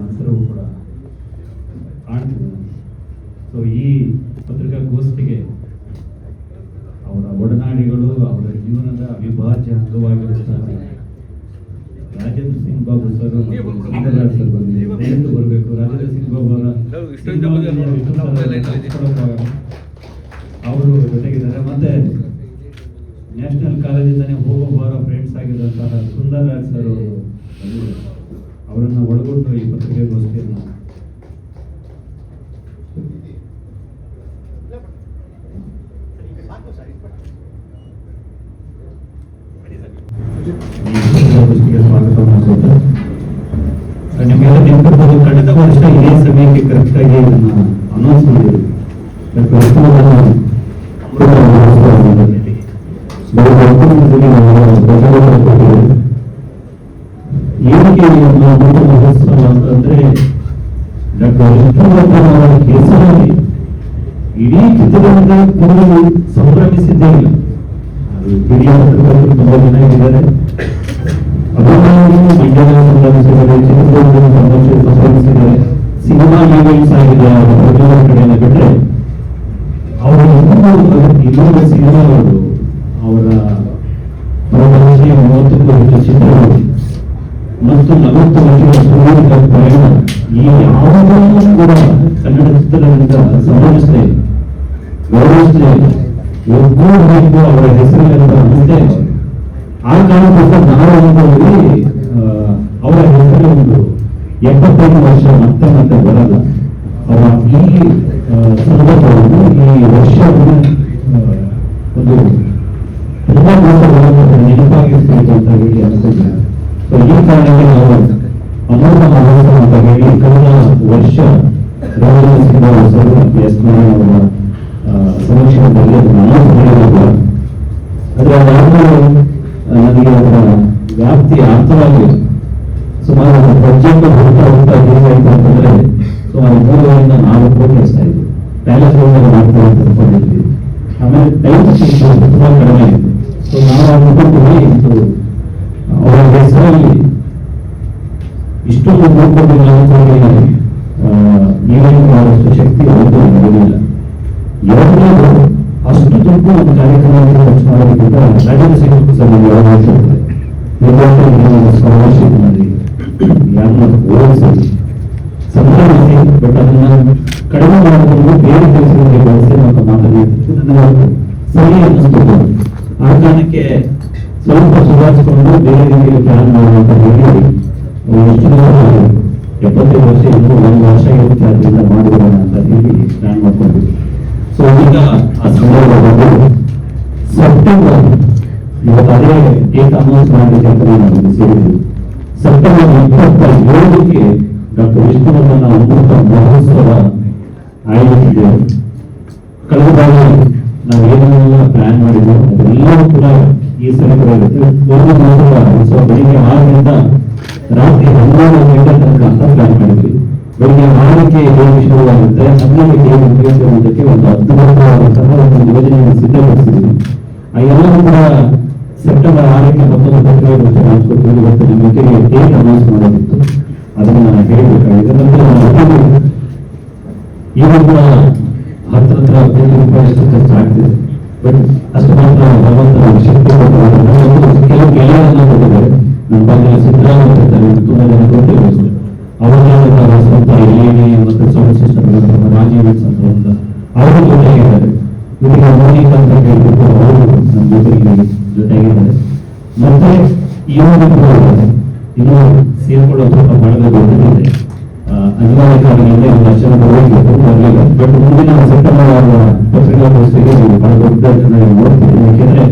ಹೆಸರು ಕೂಡ ಕಾಣ್ತಿದೆ. ಸೊ ಈ ಪತ್ರಿಕಾಗೋಷ್ಠಿಗೆ ಅವರ ಒಡನಾಡಿಗಳು, ಅವರ ಜೀವನದ ಅವಿಭಾಜ್ಯ ಅಂಗವಾಗಿರುತ್ತಾರೆ ರಾಜೇಂದ್ರ ಸಿಂಗ್ ಬಾಬು ಸರ್, ಸುಂದರರಾಜ್ ಸರ್ ದಯವಿಟ್ಟು ಬರಬೇಕು. ರಾಜೇಂದ್ರ ಸಿಂಗ್ ಬಾಬು ಅವರು ಜೊತೆಗಿದ್ದಾರೆ. ಮತ್ತೆ ನ್ಯಾಷನಲ್ ಕಾಲೇಜಿಂದಾನೆ ಹೋಗೋ ಫ್ರೆಂಡ್ಸ್ ಆಗಿರುವಂತಹ ಸುಂದರರಾಜ್ ಸರ್ ಅವರನ್ನು ಒಳಗೊಂಡು ಈ ಪತ್ರಿಕಾಗೋಷ್ಠಿಯನ್ನು ಸ್ವಾಗತವನ್ನು ಕೊಡ್ತಾರೆ. ನಿಮಗೆಲ್ಲ ನೆನಪಿರ್ಬೋದು, ಕಳೆದ ವರ್ಷ ಇದೇ ಸಮಯಕ್ಕೆ ಕರೆಕ್ಟ್ ಆಗಿ ಇದನ್ನ ಅನೌನ್ಸ್ ಮಾಡಿದ್ರು. ಏನಕ್ಕೆ ಮಹೋತ್ಸವ ಅಂತಂದ್ರೆ ಡಾಕ್ಟರ್ ವಿಷ್ಣುವರ್ಧನ್ ಅವರ ಹೆಸರಲ್ಲಿ ಇಡೀ ಚಿತ್ರರಂಗ ತುಂಬಿ ಸಂಭ್ರಮಿಸಿದ್ದೇ ಇಲ್ಲ. ಅದು ಹಿರಿಯ ಪತ್ರಕರ್ತರು ತುಂಬಾ ಜನ ಇದ್ದಾರೆ, ಅಭಿಮಾನಿಗಳು ಮಂಡ್ಯದ ಸಂಭ್ರಮಿಸಿದ್ದಾರೆ, ಚಿತ್ರದುರ್ಗದ ಸಂಭ್ರಮಿಸಿದ್ದಾರೆ, ಸಿನಿಮಾ ಈವೆಂಟ್ಸ್ ಆಗಿದೆ ಪ್ರತಿಯೊಂದು ಕಡೆಯಿಂದ ಬಿಟ್ಟರೆ ಅವರ ಇನ್ನೊಂದು ಸಿನಿಮಾಗಳು, ಅವರ 30ಕ್ಕೂ ಹೆಚ್ಚು ಚಿತ್ರಗಳು ಮತ್ತು 40 ವರ್ಷಗಳ ಸುದೀರ್ಘ ಪ್ರಯಾಣ ಈ ಯಾವುದನ್ನು ಕೂಡ ಕನ್ನಡ ಚಿತ್ರರಂಗ ಸಂಭ್ರಮಿಸಲೇ ಗೌರವಿಸಲೇ ಒಗ್ಗೂಡಬೇಕು ಅವರ ಹೆಸರಿನ ಅನಿಸ್ತೇ. ಆ ಕಾರಣಕ್ಕೋಸ್ಕರ ನಾವು ಅನುಭವದಲ್ಲಿ ಅವರ ಹೆಸರು ಒಂದು 75 ವರ್ಷ ಮತ್ತೆ ಬರಲ್ಲ. ಅವರ ಈ ಸಂದರ್ಭವನ್ನು, ಈ ವರ್ಷವನ್ನು ಒಂದು ತುಂಬಾ ದಿವಸಗಳನ್ನು ನೆನಪಾಗಿರ್ಬೇಕು ಅಂತ ಹೇಳಿ ಅನ್ಕೊಂಡಿದ್ದಾರೆ. ಸೊ ಈ ಕಾರಣಕ್ಕೆ ನಾವು ಅಮೃತ ಮಹೋತ್ಸವ ಅಂತ ಹೇಳಿ ಕಳೆದ ವರ್ಷ ರಾಜೇಂದ್ರ ಸಿಂಗ್ ಅವರು ಎಸ್ ಅವರ ಸಮೀಕ್ಷೆಯಲ್ಲಿ ಅನೌನ್ಸ್ ಮಾಡಿದಾಗ ಅದಾದ್ಮೇಲೆ ನನಗೆ ಅದರ ವ್ಯಾಪ್ತಿ ಅರ್ಥವಾಗಿ ಸುಮಾರು ಬಜೆಟ್ ಹೋಗ್ತಾ ಹೇಗಾಯ್ತು ಅಂತಂದ್ರೆ ಸುಮಾರು 3ರಿಂದ 4 ಕೋಟಿ ಎಷ್ಟಾಯ್ತು. ಪ್ಯಾಲೇಸ್ ಮಾಡ್ತಾರೆ ಅಂತ ಅನ್ಕೊಂಡಿದ್ವಿ. ಆಮೇಲೆ ಟೈಮ್ ತುಂಬಾ ಕಡಿಮೆ ಆಯಿತು. ಸೊ ನಾವು ಅನ್ಕೊಂಡಿದ್ವಿ ಇದು ಅವರ ಹೆಸರಲ್ಲಿ ಇಷ್ಟೊಂದು 3 ಕೋಟಿ 4 ಕೋಟಿ ಈವೆಂಟ್ ಮಾಡುವಷ್ಟು ಶಕ್ತಿ ಅವತ್ತು ನಡೆಯಲಿಲ್ಲ. ಎರಡನೇದು, ಅಷ್ಟು ದುಡ್ಡು ಒಂದು ಕಾರ್ಯಕ್ರಮಕ್ಕೆ ಖರ್ಚು ಮಾಡೋದಕ್ಕಿಂತ ರಾಜೇಂದ್ರ ಸಿಂಗ್ ಸ್ಕಾಲರ್ಶಿಪ್ ನಲ್ಲಿ ಯಾರನ್ನ ಓದಿಸಿ ಸಂಭ್ರಮಿಸಿ, ಬಟ್ ಅದನ್ನ ಕಡಿಮೆ ಮಾಡಿಕೊಂಡು ಬೇರೆ ಕೆಲಸಗಳಿಗೆ ಬಳಸಿ ಅಂತ ಮಾತಾಡಿದ್ದು ನನಗೆ ಸರಿ ಅನ್ನಿಸ್ಬೋದು. ಆ ಕಾರಣಕ್ಕೆ ಸ್ವಲ್ಪ ಸುಧಾರಿಸಿಕೊಂಡು ಬೇರೆ ರೀತಿಯಲ್ಲಿ ಪ್ಲಾನ್ ಮಾಡುವಂತ ಹೇಳಿ ಎಷ್ಟು 75 ವರ್ಷ ಇನ್ನೂ 1 ವರ್ಷ ಇರುತ್ತೆ, ಅದರಿಂದ ಮಾಡಿರೋಣ ಅಂತ ಹೇಳಿ ಪ್ಲಾನ್ ಮಾಡ್ಕೊಂಡ್ವಿ. ಸೊ ಈಗ ಆ ಸಂದರ್ಭದಲ್ಲಿ ಸೆಪ್ಟೆಂಬರ್, ಇವತ್ತು ಅದೇ ಡೇಟ್ ಅನೌನ್ಸ್ ಮಾಡಲಿಕ್ಕೆ ಅಂತ ನಾವು ಸೇರಿದ್ವಿ. ಸೆಪ್ಟೆಂಬರ್ 27ಕ್ಕೆ ಡಾಕ್ಟರ್ ವಿಷ್ಣುವರ್ಧನ್ ಅಮೃತ ಮಹೋತ್ಸವ ಆಯೋಜಿಸಿದ್ದೇವೆ. ಕಳೆದ ಬಾರಿ ನಾವು ಏನೆಲ್ಲ ಪ್ಲಾನ್ ಮಾಡಿದ್ವಿ ಅದೆಲ್ಲವೂ ಕೂಡ ಈ ಸಲ ಕೂಡ ಇರುತ್ತೆ. ಒಂದು ಮಹೋತ್ಸವ ಉತ್ಸವ ಬೆಳಿಗ್ಗೆ 6ರಿಂದ ರಾತ್ರಿ 12 ಗಂಟೆ ತನಕ ಅಂತ ಪ್ಲಾನ್ ಮಾಡಿದ್ವಿ. ಬೆಳಿಗ್ಗೆ 6ಕ್ಕೆ ಹೇಗೆ ಶುರುವಾಗುತ್ತೆ, 12ಕ್ಕೆ ಹೇಗೆ ಮುಗಿಸುವುದಕ್ಕೆ ಒಂದು ಅದ್ಭುತವಾದಂತಹ ಒಂದು ಯೋಜನೆಯನ್ನು ಸಿದ್ಧಪಡಿಸಿದ್ವಿ. ಆ ಎಲ್ಲವೂ ಕೂಡ ಸೆಪ್ಟೆಂಬರ್ 6ಕ್ಕೆ ಮತ್ತೊಂದು ಪತ್ರಿಕಾಗೋಷ್ಠಿ ಮಾಡಿಕೊಡ್ತೀವಿ. ಇವತ್ತು ನಿಮಗೆ ಡೇಟ್ ಅನೌನ್ಸ್ ಮಾಡೋದಿತ್ತು, ಅದನ್ನು ನಾನು ಹೇಳಬೇಕಾಗಿದೆ. ನಂತರ ಇವಾಗ ಹತ್ರ 15 ರೂಪಾಯಿ ಖರ್ಚು ಆಗ್ತಿದೆ. ಬಟ್ ಅಷ್ಟು ಮಾತ್ರ ಭಗವಂತನ ಶಕ್ತಿ ಕೆಲವು ಗೆಳೆಯರನ್ನ ಕೊಟ್ಟಿದ್ದಾರೆ. ನಮ್ಮ ಬಗ್ಗೆ ಸಿದ್ದರಾಮಯ್ಯ ಇರ್ತಾರೆ, ತುಂಬಾ ಜನ ಗೊತ್ತಿರಬೇಕು. ಅವರ ಸ್ವಂತ ಎಲ್ಇಡಿ ಮತ್ತು ಸೌಂಡ್ ಸಿಸ್ಟಮ್ ರಾಜೀವ್ಸ್ ಅಂತ ಒಂದು ಅವರು ಜೊತೆಗಿದ್ದಾರೆ. ಜೊತೆಗೆ ಮೋನಿಕಾ ಅಂತ ಹೇಳ್ಬಿಟ್ಟು ಅವರು ನಮ್ಮ ಜೊತೆಗಿದ್ದಾರೆ. ಮತ್ತೆ ಇನ್ನು ಸೇರ್ಕೊಳ್ಳೋ ಸ್ವಲ್ಪ ಬಳಗ ಗೊತ್ತಿದೆ. ಅನಿವಾರ್ಯ ಕಾರಣದಿಂದ ಒಂದು ಲಕ್ಷ ಹೋಗಬೇಕು ಬರಲಿಲ್ಲ. ಬಟ್ ಮುಂದಿನ ಸೆಪ್ಟೆಂಬರ್ ಪತ್ರಿಕಾಗೋಷ್ಠಿಗೆ ಬಹಳ ದೊಡ್ಡ ನೋಡ್ತೀವಿ. ಯಾಕೆಂದ್ರೆ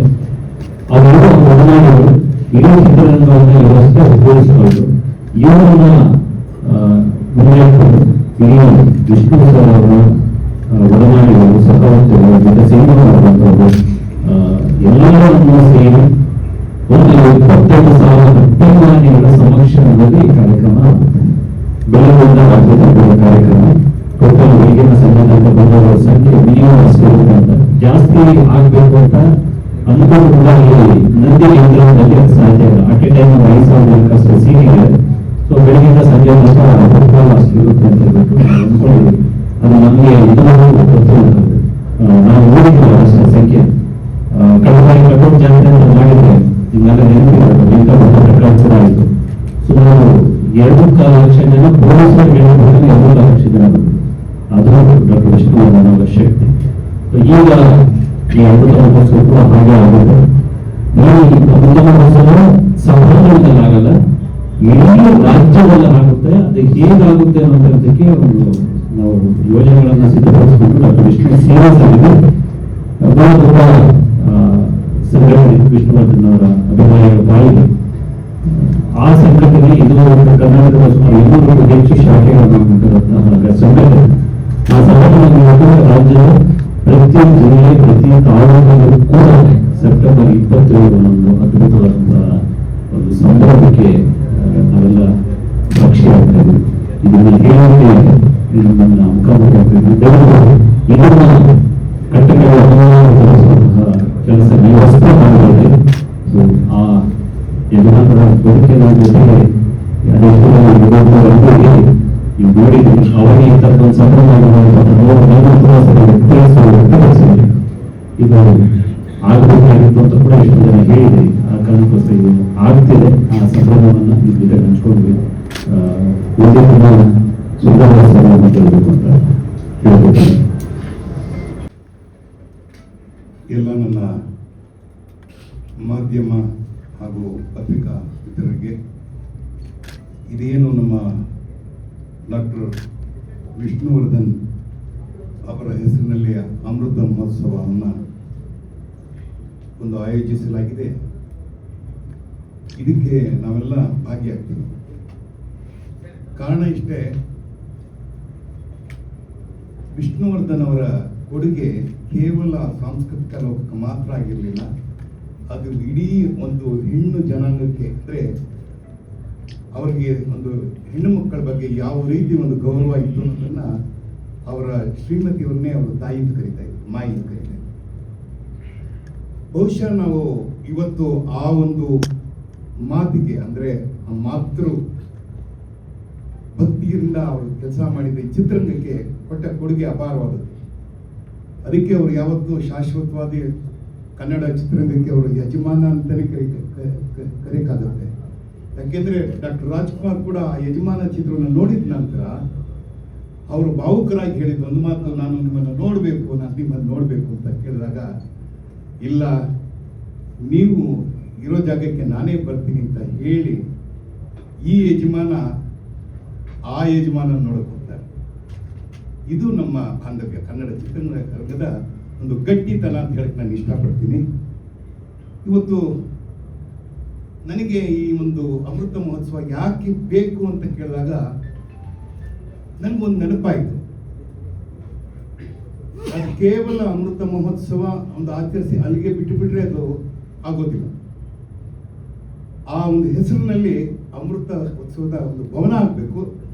ಅವರು ಒಡನಾಡಿಗಳು ಇಡೀ ಚಿತ್ರರಂಗವನ್ನು ಇವರಷ್ಟೇ ಉಪಯೋಗಿಸಬಹುದು. ಇವರನ್ನ ಹಿರಿಯ ವಿಷ್ಣು ಸರ್ ಅವರ ಒಡನಾಡಿಗಳು, ಸಹವರ್ತಿಗಳು ಮತ್ತೆ ಸೇರಿರುವಂತವರು ಎಲ್ಲರನ್ನೂ ಸೇರಿ ಒಂದು 25,000 ಅಭಿಮಾನಿಗಳ ಸಮಕ್ಷಮದಲ್ಲಿ ಈ ಕಾರ್ಯಕ್ರಮ ಬೆಳಗಿನಿಂದ ರಾಜ್ಯದ ಕಾರ್ಯಕ್ರಮ. ಟೋಟಲ್ ಈಗಿನ ಸಂಬಂಧ ಬಂದವರ ಸಂಖ್ಯೆ ಒಂದೇ ಕೇಂದ್ರದಲ್ಲಿ ಸಾಧ್ಯ ಇಲ್ಲ. ಅಟ್ ಎ ಟೈಮ್ 5,000 ಜನಕ್ಕಷ್ಟು ಸೀಟಿಗೆ ಸೊ ಬೆಳಗ್ಗೆಯಿಂದ ಸಂಜೆ ತನಕ ಅಷ್ಟು ಇರುತ್ತೆ ಅಂತ ಹೇಳ್ಬಿಟ್ಟು ನಾವು ಅಂದ್ಕೊಂಡಿದ್ವಿ. ಅದು ನಮಗೆ ಇದುವರೆಗೂ ಗೊತ್ತಿಲ್ಲ. ನಾವು ನೋಡಿದ್ವಿ ಅಷ್ಟರ ಸಂಖ್ಯೆ. ಕಳೆದ ಬಾರಿ ಕಟೌಟ್ ಜಾತ್ರೆ ಅಂತ ಮಾಡಿದ್ರೆ ನಿಮ್ಮೆಲ್ಲ ನೆನಪಿರೋದು ಇಂಥ ಪ್ರಕರಣ ಕೂಡ ಆಯಿತು. ಸುಮಾರು 2.25 ಲಕ್ಷ ಜನ ಪೊಲೀಸರು ಹೇಳಿದ್ರೆ 2 ಲಕ್ಷ ಜನ ಬಂದರು. ಅದು ಡಾಕ್ಟರ್ ವಿಷ್ಣುವರ್ಧನ್ ಅವರ ಶಕ್ತಿ. ಈಗ ಈ ಅಮೃತ ಮಹೋತ್ಸವ ಕೂಡ ಹಾಗೆ ಆಗುತ್ತೆ. ಈ ಅಮೃತ ಮಹೋತ್ಸವ ಸಂಭ್ರಮದಲ್ಲಾಗಲ್ಲ, ಇಡೀ ರಾಜ್ಯದಲ್ಲಿ ಆಗುತ್ತೆ. ಅದು ಹೇಗಾಗುತ್ತೆ ಅನ್ನೋದಕ್ಕೆ ಒಂದು ನಾವು ಯೋಜನೆಗಳನ್ನ ಸಿದ್ಧಪಡಿಸಿಕೊಂಡು ಡಾಕ್ಟರ್ ವಿಷ್ಣು ಸೀರಿಯಸ್ ಆಗಿದೆ. ತುಂಬಾ ಸಂಘಟನೆ ವಿಷ್ಣುವರ್ಧನ್ ಅವರ ಅಭಿಮಾನಿಗಳ ಪಾಲಿಗೆ ಆ ಸಂಘಟನೆ ಇದು ಕರ್ನಾಟಕದ ಸುಮಾರು 200ಕ್ಕೂ ಹೆಚ್ಚು ಶಾಖೆಗಳನ್ನು ಹೊಂದಿರುವಂತಹ ಸಂಘಟನೆ. ಆ ಸಂಘಟನೆ ರಾಜ್ಯದ ಪ್ರತಿಯೊಂದು ಜಿಲ್ಲೆ ಪ್ರತಿ ತಾಲೂಕಿನಲ್ಲೂ ಕೂಡ ಸೆಪ್ಟೆಂಬರ್ 27 ಒಂದು ಅದ್ಭುತವಾದಂತಹ ಒಂದು ಸಂಭ್ರಮಕ್ಕೆ ನಾವೆಲ್ಲ ಸಾಕ್ಷಿಯಾಗ್ತೇವೆ. ಇದನ್ನು ಹೇಳೋಕೆ ನನ್ನ ಮುಖಾಮುಖಿ ಇದನ್ನ ಕಟ್ಟಡಗಳ ತರಿಸುವಂತಹ ಕೆಲಸ ನೀವು ಹೊಸ ಮಾಡಿದ್ರೆ ಆ ಯಜಮಾನರ ಬದುಕಿನ ಜೊತೆಗೆ ನೀವು ನೋಡಿದ್ರಿ ಅವರಿಗೆ ಇಂಥದ್ದೊಂದು ಸಂಭ್ರಮ ಇದು ಆಗಬೇಕಾಗಿತ್ತು ಅಂತ ಕೂಡ ಎಷ್ಟು ಜನ ಹೇಳಿದ್ರಿ. ಆ ಕಾರಣಕ್ಕೋಸ್ಕರ ಇದು ಆಗ್ತಿದೆ. ಆ ಸಂಭ್ರಮವನ್ನು ನಿಮ್ಮ ಜೊತೆ ಹಂಚ್ಕೊಂಡ್ವಿ. ತುಂಬಾ ಸುಂದರವಾದ ಸಂಭ್ರಮ ಕೇಳಬೇಕು ಅಂತ ಹೇಳ್ಬೇಕು. ಎಲ್ಲ ನನ್ನ ಮಾಧ್ಯಮ ಹಾಗೂ ಪತ್ರಿಕಾ ಮಿತ್ರರಿಗೆ, ಇದೇನು ನಮ್ಮ ಡಾಕ್ಟರ್ ವಿಷ್ಣುವರ್ಧನ್ ಅವರ ಹೆಸರಿನಲ್ಲಿ ಅಮೃತ ಮಹೋತ್ಸವವನ್ನು ಒಂದು ಆಯೋಜಿಸಲಾಗಿದೆ. ಇದಕ್ಕೆ ನಾವೆಲ್ಲ ಭಾಗಿಯಾಗ್ತೀವಿ. ಕಾರಣ ಇಷ್ಟೇ, ವಿಷ್ಣುವರ್ಧನ್ ಅವರ ಕೊಡುಗೆ ಕೇವಲ ಸಾಂಸ್ಕೃತಿಕ ಲೋಕಕ್ಕೆ ಮಾತ್ರ ಆಗಿರಲಿಲ್ಲ, ಅದು ಇಡೀ ಒಂದು ಹೆಣ್ಣು ಜನಾಂಗಕ್ಕೆ, ಅಂದರೆ ಅವರಿಗೆ ಒಂದು ಹೆಣ್ಣು ಮಕ್ಕಳ ಬಗ್ಗೆ ಯಾವ ರೀತಿ ಒಂದು ಗೌರವ ಇತ್ತು ಅನ್ನೋದನ್ನ ಅವರ ಶ್ರೀಮತಿಯವ್ರನ್ನೇ ಅವರು ತಾಯಿ ಅಂತ ಕರೀತಾ ಇದ್ರು, ಮಾಯಿ ಅಂತ ಕರೀತಾ ಇದ್ರು. ಬಹುಶಃ ನಾವು ಇವತ್ತು ಆ ಒಂದು ಮಾತಿಗೆ, ಅಂದರೆ ಆ ಮಾತೃ ಭಕ್ತಿಯಿಂದ ಅವರು ಕೆಲಸ ಮಾಡಿದ ಈ ಚಿತ್ರರಂಗಕ್ಕೆ ಕೊಟ್ಟ ಕೊಡುಗೆ ಅಪಾರವಾದದ್ದು. ಅದಕ್ಕೆ ಅವರು ಯಾವತ್ತೂ ಶಾಶ್ವತವಾದಿ ಕನ್ನಡ ಚಿತ್ರರಂಗಕ್ಕೆ ಅವರು ಯಜಮಾನ ಅಂತಲೇ ಕರೆಯಕ್ಕಾಗುತ್ತೆ. ಯಾಕೆಂದ್ರೆ ಡಾಕ್ಟರ್ ರಾಜ್ಕುಮಾರ್ ಕೂಡ ಆ ಯಜಮಾನ ಚಿತ್ರವನ್ನು ನೋಡಿದ ನಂತರ ಅವರು ಭಾವುಕರಾಗಿ ಹೇಳಿದ ಒಂದು ಮಾತು, ನಾನು ನಿಮ್ಮನ್ನು ನೋಡಬೇಕು, ನಾನು ನಿಮ್ಮನ್ನು ನೋಡಬೇಕು ಅಂತ ಕೇಳಿದಾಗ, ಇಲ್ಲ ನೀವು ಇರೋ ಜಾಗಕ್ಕೆ ನಾನೇ ಬರ್ತೀನಿ ಅಂತ ಹೇಳಿ ಈ ಯಜಮಾನ ಆ ಯಜಮಾನ ನೋಡಕ್ಕೆ ಹೋಗ್ತಾರೆ. ಇದು ನಮ್ಮ ಬಾಂಧವ್ಯ, ಕನ್ನಡ ಚಿತ್ರರಂಗದ ಒಂದು ಗಟ್ಟಿತನ ಅಂತ ಹೇಳಕ್ಕೆ ನಾನು ಇಷ್ಟಪಡ್ತೀನಿ. ಇವತ್ತು ನನಗೆ ಈ ಒಂದು ಅಮೃತ ಮಹೋತ್ಸವ ಯಾಕೆ ಬೇಕು ಅಂತ ಕೇಳಿದಾಗ ನನಗೊಂದು ನೆನಪಾಯಿತು. ಅದು ಕೇವಲ ಅಮೃತ ಮಹೋತ್ಸವ ಒಂದು ಆಚರಿಸಿ ಅಲ್ಲಿಗೆ ಬಿಟ್ಟು ಬಿಟ್ರೆ ಅದು ಆಗೋದಿಲ್ಲ. ಆ ಒಂದು ಹೆಸರಿನಲ್ಲಿ ಅಮೃತ ಉತ್ಸವದ ಒಂದು ಭವನ ಆಗಬೇಕು,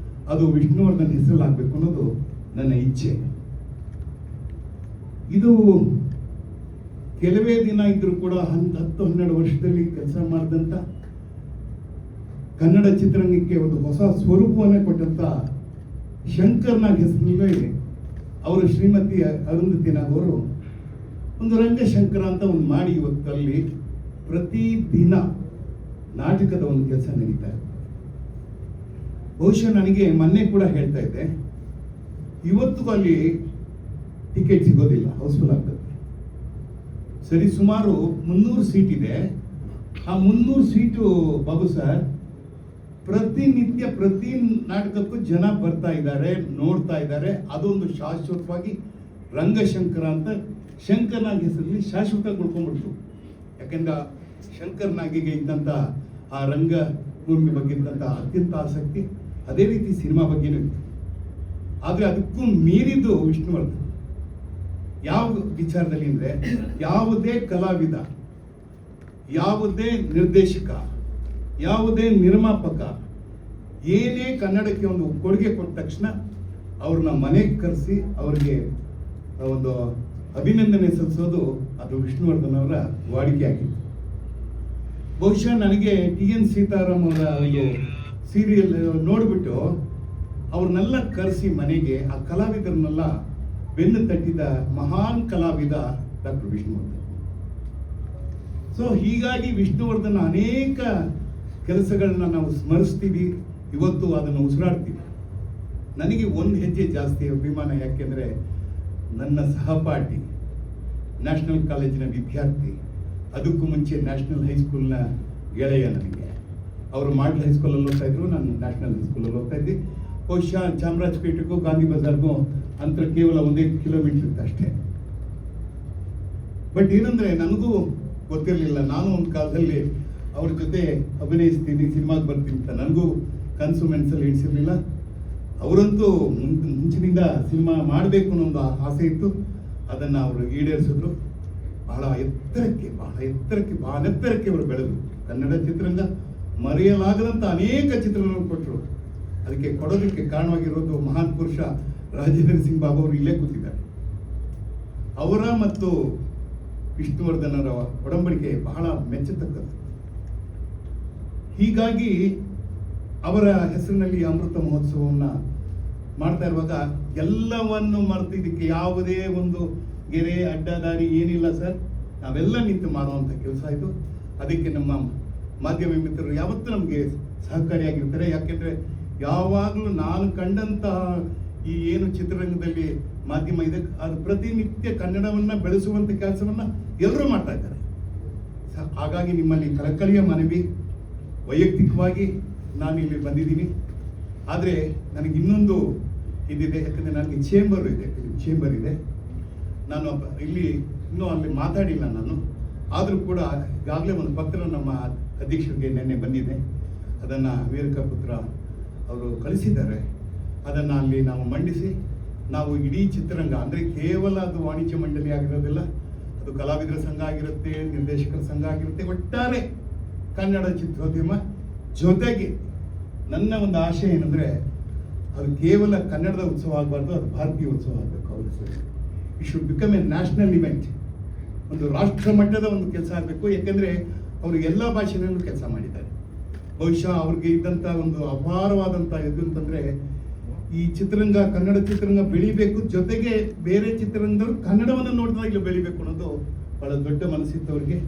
ಅದು ವಿಷ್ಣುವರ್ಧನ್ ಹೆಸರಲ್ಲಿ ಆಗಬೇಕು ಅನ್ನೋದು ನನ್ನ ಇಚ್ಛೆ. ಇದು ಕೆಲವೇ ದಿನ ಇದ್ರೂ ಕೂಡ 10-12 ವರ್ಷದಲ್ಲಿ ಕೆಲಸ ಮಾಡಿದಂಥ ಕನ್ನಡ ಚಿತ್ರರಂಗಕ್ಕೆ ಒಂದು ಹೊಸ ಸ್ವರೂಪವನ್ನೇ ಕೊಟ್ಟಂತ ಶಂಕರ್ನಾಗ್ ಹೆಸರಿನಲ್ಲಿ ಅವರು ಶ್ರೀಮತಿ ಅರುಂಧತಿ ನಾಗ್ ಅವರು ಒಂದು ರಂಗಶಂಕರ ಅಂತ ಒಂದು ಮಾಡಿ ಇವತ್ತಲ್ಲಿ ಪ್ರತಿ ದಿನ ನಾಟಕದ ಒಂದು ಕೆಲಸ ನಡೀತಾ ಇದೆ. ಬಹುಶಃ ನನಗೆ ಮೊನ್ನೆ ಕೂಡ ಹೇಳ್ತಾ ಇದ್ದೆ, ಇವತ್ತು ಅಲ್ಲಿ ಟಿಕೆಟ್ ಸಿಗೋದಿಲ್ಲ, ಹೌಸ್ಫುಲ್ ಆಗ್ತದೆ. ಸರಿ, ಸುಮಾರು 300 ಸೀಟ್ ಇದೆ. ಆ 300 ಸೀಟು ಬಾಬು ಸರ್, ಪ್ರತಿನಿತ್ಯ ಪ್ರತಿ ನಾಟಕಕ್ಕೂ ಜನ ಬರ್ತಾ ಇದ್ದಾರೆ, ನೋಡ್ತಾ ಇದ್ದಾರೆ. ಅದೊಂದು ಶಾಶ್ವತವಾಗಿ ರಂಗಶಂಕರ ಅಂತ ಶಂಕರ್ನಾಗ್ ಹೆಸರಲ್ಲಿ ಶಾಶ್ವತವಾಗಿ ಉಳ್ಕೊಂಡ್ಬಿಡ್ತು. ಯಾಕೆಂದ್ರೆ ಶಂಕರ್ನಾಗಿಗೆ ಇದ್ದಂಥ ಆ ರಂಗಭೂಮಿ ಬಗ್ಗೆ ಇದ್ದಂಥ ಅತ್ಯಂತ ಆಸಕ್ತಿ ಅದೇ ರೀತಿ ಸಿನಿಮಾ ಬಗ್ಗೆನೂ ಇತ್ತು. ಆದರೆ ಅದಕ್ಕೂ ಮೀರಿದ್ದು ವಿಷ್ಣುವರ್ಧನ್. ಯಾವ ವಿಚಾರದಲ್ಲಿ ಅಂದರೆ, ಯಾವುದೇ ಕಲಾವಿದ, ಯಾವುದೇ ನಿರ್ದೇಶಕ, ಯಾವುದೇ ನಿರ್ಮಾಪಕ ಏನೇ ಕನ್ನಡಕ್ಕೆ ಒಂದು ಕೊಡುಗೆ ಕೊಟ್ಟ ತಕ್ಷಣ ಅವ್ರನ್ನ ಮನೆಗೆ ಕರೆಸಿ ಅವರಿಗೆ ಒಂದು ಅಭಿನಂದನೆ ಸಲ್ಲಿಸೋದು ಅದು ವಿಷ್ಣುವರ್ಧನ್ ಅವರ ವಾಡಿಕೆ ಆಗಿತ್ತು. ಬಹುಶಃ ನನಗೆ TN ಸೀತಾರಾಮ್ ಅವರ ಒಂದು ಸೀರಿಯಲ್ ನೋಡಿಬಿಟ್ಟು ಅವ್ರನ್ನೆಲ್ಲ ಕರೆಸಿ ಮನೆಗೆ ಆ ಕಲಾವಿದರನ್ನೆಲ್ಲ ಬೆನ್ನು ತಟ್ಟಿದ ಮಹಾನ್ ಕಲಾವಿದ ಡಾಕ್ಟರ್ ವಿಷ್ಣುವರ್ಧನ್. ಸೊ ಹೀಗಾಗಿ ವಿಷ್ಣುವರ್ಧನ್ ಅನೇಕ ಕೆಲಸಗಳನ್ನ ನಾವು ಸ್ಮರಿಸ್ತೀವಿ, ಇವತ್ತು ಅದನ್ನು ಉಸಿರಾಡ್ತೀವಿ. ನನಗೆ ಒಂದು ಹೆಜ್ಜೆ ಜಾಸ್ತಿ ಅಭಿಮಾನ, ಯಾಕೆಂದರೆ ನನ್ನ ಸಹಪಾಠಿ, ನ್ಯಾಷನಲ್ ಕಾಲೇಜಿನ ವಿದ್ಯಾರ್ಥಿ, ಅದಕ್ಕೂ ಮುಂಚೆ ನ್ಯಾಷನಲ್ ಹೈಸ್ಕೂಲ್ನ ಗೆಳೆಯ ನನಗೆ. ಅವರು ಮಾಡಲ್ ಹೈಸ್ಕೂಲಲ್ಲಿ ಓದ್ತಾ ಇದ್ರು, ನಾನು ನ್ಯಾಷನಲ್ ಹೈಸ್ಕೂಲಲ್ಲಿ ಓದ್ತಾ ಇದ್ದೆ. ಬಹುಶಃ ಚಾಮರಾಜಪೇಟೆಗೂ ಗಾಂಧಿ ಬಜಾರ್ಗೂ ಅಂತರ ಕೇವಲ 1 ಕಿಲೋಮೀಟರ್ ಇತ್ತು ಅಷ್ಟೇ. ಬಟ್ ಏನಂದರೆ ನನಗೂ ಗೊತ್ತಿರಲಿಲ್ಲ, ನಾನು ಒಂದು ಕಾಲದಲ್ಲಿ ಅವ್ರ ಜೊತೆ ಅಭಿನಯಿಸ್ತೀನಿ, ಸಿನಿಮಾಗೆ ಬರ್ತೀನಿ ಅಂತ ನನಗೂ ಕನಸು ಮೆಣಸಲ್ಲಿ ಇಡಿಸಿರ್ಲಿಲ್ಲ. ಅವರಂತೂ ಮುಂಚಿನಿಂದ ಸಿನಿಮಾ ಮಾಡಬೇಕು ಅನ್ನೋ ಒಂದು ಆಸೆ ಇತ್ತು, ಅದನ್ನು ಅವರು ಈಡೇರಿಸಿದ್ರು. ಬಹಳ ಎತ್ತರಕ್ಕೆ ಅವರು ಬೆಳೆದರು. ಕನ್ನಡ ಚಿತ್ರರಂಗ ಮರೆಯಲಾಗದಂಥ ಅನೇಕ ಚಿತ್ರಗಳನ್ನು ಕೊಟ್ಟರು. ಅದಕ್ಕೆ ಕೊಡೋದಕ್ಕೆ ಕಾರಣವಾಗಿರೋದು ಮಹಾನ್ ಪುರುಷ ರಾಜೇಂದ್ರ ಸಿಂಗ್ ಬಾಬು ಅವರು ಇಲ್ಲೇ ಕೂತಿದ್ದಾರೆ. ಅವರ ಮತ್ತು ವಿಷ್ಣುವರ್ಧನರ ಒಡಂಬಡಿಕೆ ಬಹಳ ಮೆಚ್ಚತಕ್ಕದ್ದು. ಹೀಗಾಗಿ ಅವರ ಹೆಸರಿನಲ್ಲಿ ಅಮೃತ ಮಹೋತ್ಸವವನ್ನು ಮಾಡ್ತಾ ಇರುವಾಗ ಎಲ್ಲವನ್ನು ಮರೆತು, ಇದಕ್ಕೆ ಯಾವುದೇ ಒಂದು ಗೆರೆ ಅಡ್ಡದಾರಿ ಏನಿಲ್ಲ ಸರ್, ನಾವೆಲ್ಲ ನಿಂತು ಮಾಡುವಂಥ ಕೆಲಸ ಇದು. ಅದಕ್ಕೆ ನಮ್ಮ ಮಾಧ್ಯಮ ಮಿತ್ರರು ಯಾವತ್ತೂ ನಮಗೆ ಸಹಕಾರಿಯಾಗಿರ್ತಾರೆ. ಯಾಕೆಂದರೆ ಯಾವಾಗಲೂ ನಾನು ಕಂಡಂತಹ ಈ ಏನು ಚಿತ್ರರಂಗದಲ್ಲಿ ಮಾಧ್ಯಮ ಇದೆ, ಅದು ಪ್ರತಿನಿತ್ಯ ಕನ್ನಡವನ್ನು ಬೆಳೆಸುವಂಥ ಕೆಲಸವನ್ನು ಎಲ್ಲರೂ ಮಾಡ್ತಾ ಇದ್ದಾರೆ. ಹಾಗಾಗಿ ನಿಮ್ಮಲ್ಲಿ ಕಳಕಳಿಯ ಮನವಿ, ವೈಯಕ್ತಿಕವಾಗಿ ನಾನು ಇಲ್ಲಿ ಬಂದಿದ್ದೀನಿ. ಆದರೆ ನನಗೆ ಇನ್ನೊಂದು ಇದಿದೆ, ಯಾಕಂದರೆ ನನಗೆ ಚೇಂಬರ್ ಇದೆ. ನಾನು ಇಲ್ಲಿ ಇನ್ನೂ ಅಲ್ಲಿ ಮಾತಾಡಿಲ್ಲ ನಾನು. ಆದರೂ ಕೂಡ ಈಗಾಗಲೇ ಒಂದು ಪತ್ರ ನಮ್ಮ ಅಧ್ಯಕ್ಷರಿಗೆ ನಿನ್ನೆ ಬಂದಿದೆ. ಅದನ್ನು ವೀರಕ ಪುತ್ರ ಅವರು ಕಳಿಸಿದ್ದಾರೆ. ಅದನ್ನು ಅಲ್ಲಿ ನಾವು ಮಂಡಿಸಿ, ನಾವು ಇಡೀ ಚಿತ್ರರಂಗ, ಅಂದರೆ ಕೇವಲ ಅದು ವಾಣಿಜ್ಯ ಮಂಡಳಿ ಆಗಿರೋದಿಲ್ಲ, ಅದು ಕಲಾವಿದರ ಸಂಘ ಆಗಿರುತ್ತೆ, ನಿರ್ದೇಶಕರ ಸಂಘ ಆಗಿರುತ್ತೆ, ಒಟ್ಟಾರೆ ಕನ್ನಡ ಚಿತ್ರೋದ್ಯಮ ಜೊತೆಗೆ ನನ್ನ ಒಂದು ಆಶೆ ಏನಂದರೆ, ಅದು ಕೇವಲ ಕನ್ನಡದ ಉತ್ಸವ ಆಗಬಾರ್ದು, ಅದು ಭಾರತೀಯ ಉತ್ಸವ ಆಗಬೇಕು. ಅವ್ರ ಹೆಸರು it should become A national event, ಒಂದು ರಾಷ್ಟ್ರ ಮಟ್ಟದ ಒಂದು ಕೆಲಸ ಆಗಬೇಕು. ಯಾಕೆಂದರೆ ಅವರು ಎಲ್ಲ ಭಾಷೆನಲ್ಲೂ ಕೆಲಸ ಮಾಡಿದ್ದಾರೆ. ಬಹುಶಃ ಅವ್ರಿಗೆ ಇದ್ದಂಥ ಒಂದು ಅಪಾರವಾದಂಥ ಇದು ಅಂತಂದರೆ, ಈ ಚಿತ್ರರಂಗ, ಕನ್ನಡ ಚಿತ್ರರಂಗ ಬೆಳಿಬೇಕು, ಜೊತೆಗೆ ಬೇರೆ ಚಿತ್ರರಂಗದವರು ಕನ್ನಡವನ್ನು ನೋಡಿದಾಗ ಇಲ್ಲಿ ಬೆಳಿಬೇಕು ಅನ್ನೋದು ಭಾಳ ದೊಡ್ಡ ಮನಸ್ಸಿತ್ತು ಅವ್ರಿಗೆ.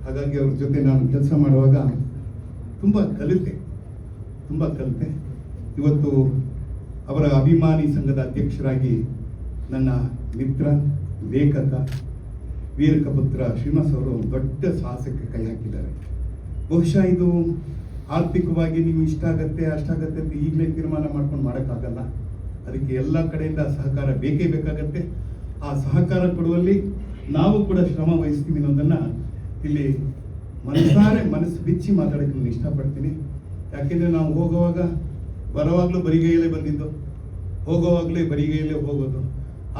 ಹಾಗಾಗಿ ಅವ್ರ ಜೊತೆ ನಾನು ಕೆಲಸ ಮಾಡುವಾಗ ತುಂಬ ಕಲಿತೆ. ಇವತ್ತು ಅವರ ಅಭಿಮಾನಿ ಸಂಘದ ಅಧ್ಯಕ್ಷರಾಗಿ ನನ್ನ ಮಿತ್ರ, ಲೇಖಕ, ವೀರಕ ಪುತ್ರ ಶ್ರೀನಿವಾಸ್ ಅವರು ದೊಡ್ಡ ಸಾಹಸಕ್ಕೆ ಕೈ ಹಾಕಿದ್ದಾರೆ. ಬಹುಶಃ ಇದು ಆರ್ಥಿಕವಾಗಿ ನೀವು ಇಷ್ಟಾಗತ್ತೆ ಅಷ್ಟಾಗತ್ತೆ ಅಂತ ಈಗಲೇ ತೀರ್ಮಾನ ಮಾಡ್ಕೊಂಡು ಮಾಡೋಕ್ಕಾಗಲ್ಲ. ಅದಕ್ಕೆ ಎಲ್ಲ ಕಡೆಯಿಂದ ಸಹಕಾರ ಬೇಕೇ ಬೇಕಾಗತ್ತೆ. ಆ ಸಹಕಾರ ಕೊಡುವಲ್ಲಿ ನಾವು ಕೂಡ ಶ್ರಮ ವಹಿಸ್ತೀವಿ ಅನ್ನೋದನ್ನು ಇಲ್ಲಿ ಮನಸ್ಸು ಬಿಚ್ಚಿ ಮಾತಾಡೋಕ್ಕೆ ನಾನು ಇಷ್ಟಪಡ್ತೀನಿ. ಯಾಕೆಂದರೆ ನಾವು ಬರುವಾಗಲೂ ಬರಿಗೈಯಲ್ಲೇ ಬಂದಿದ್ದು, ಹೋಗೋವಾಗಲೇ ಬರಿಗೈಯಲ್ಲೇ ಹೋಗೋದು.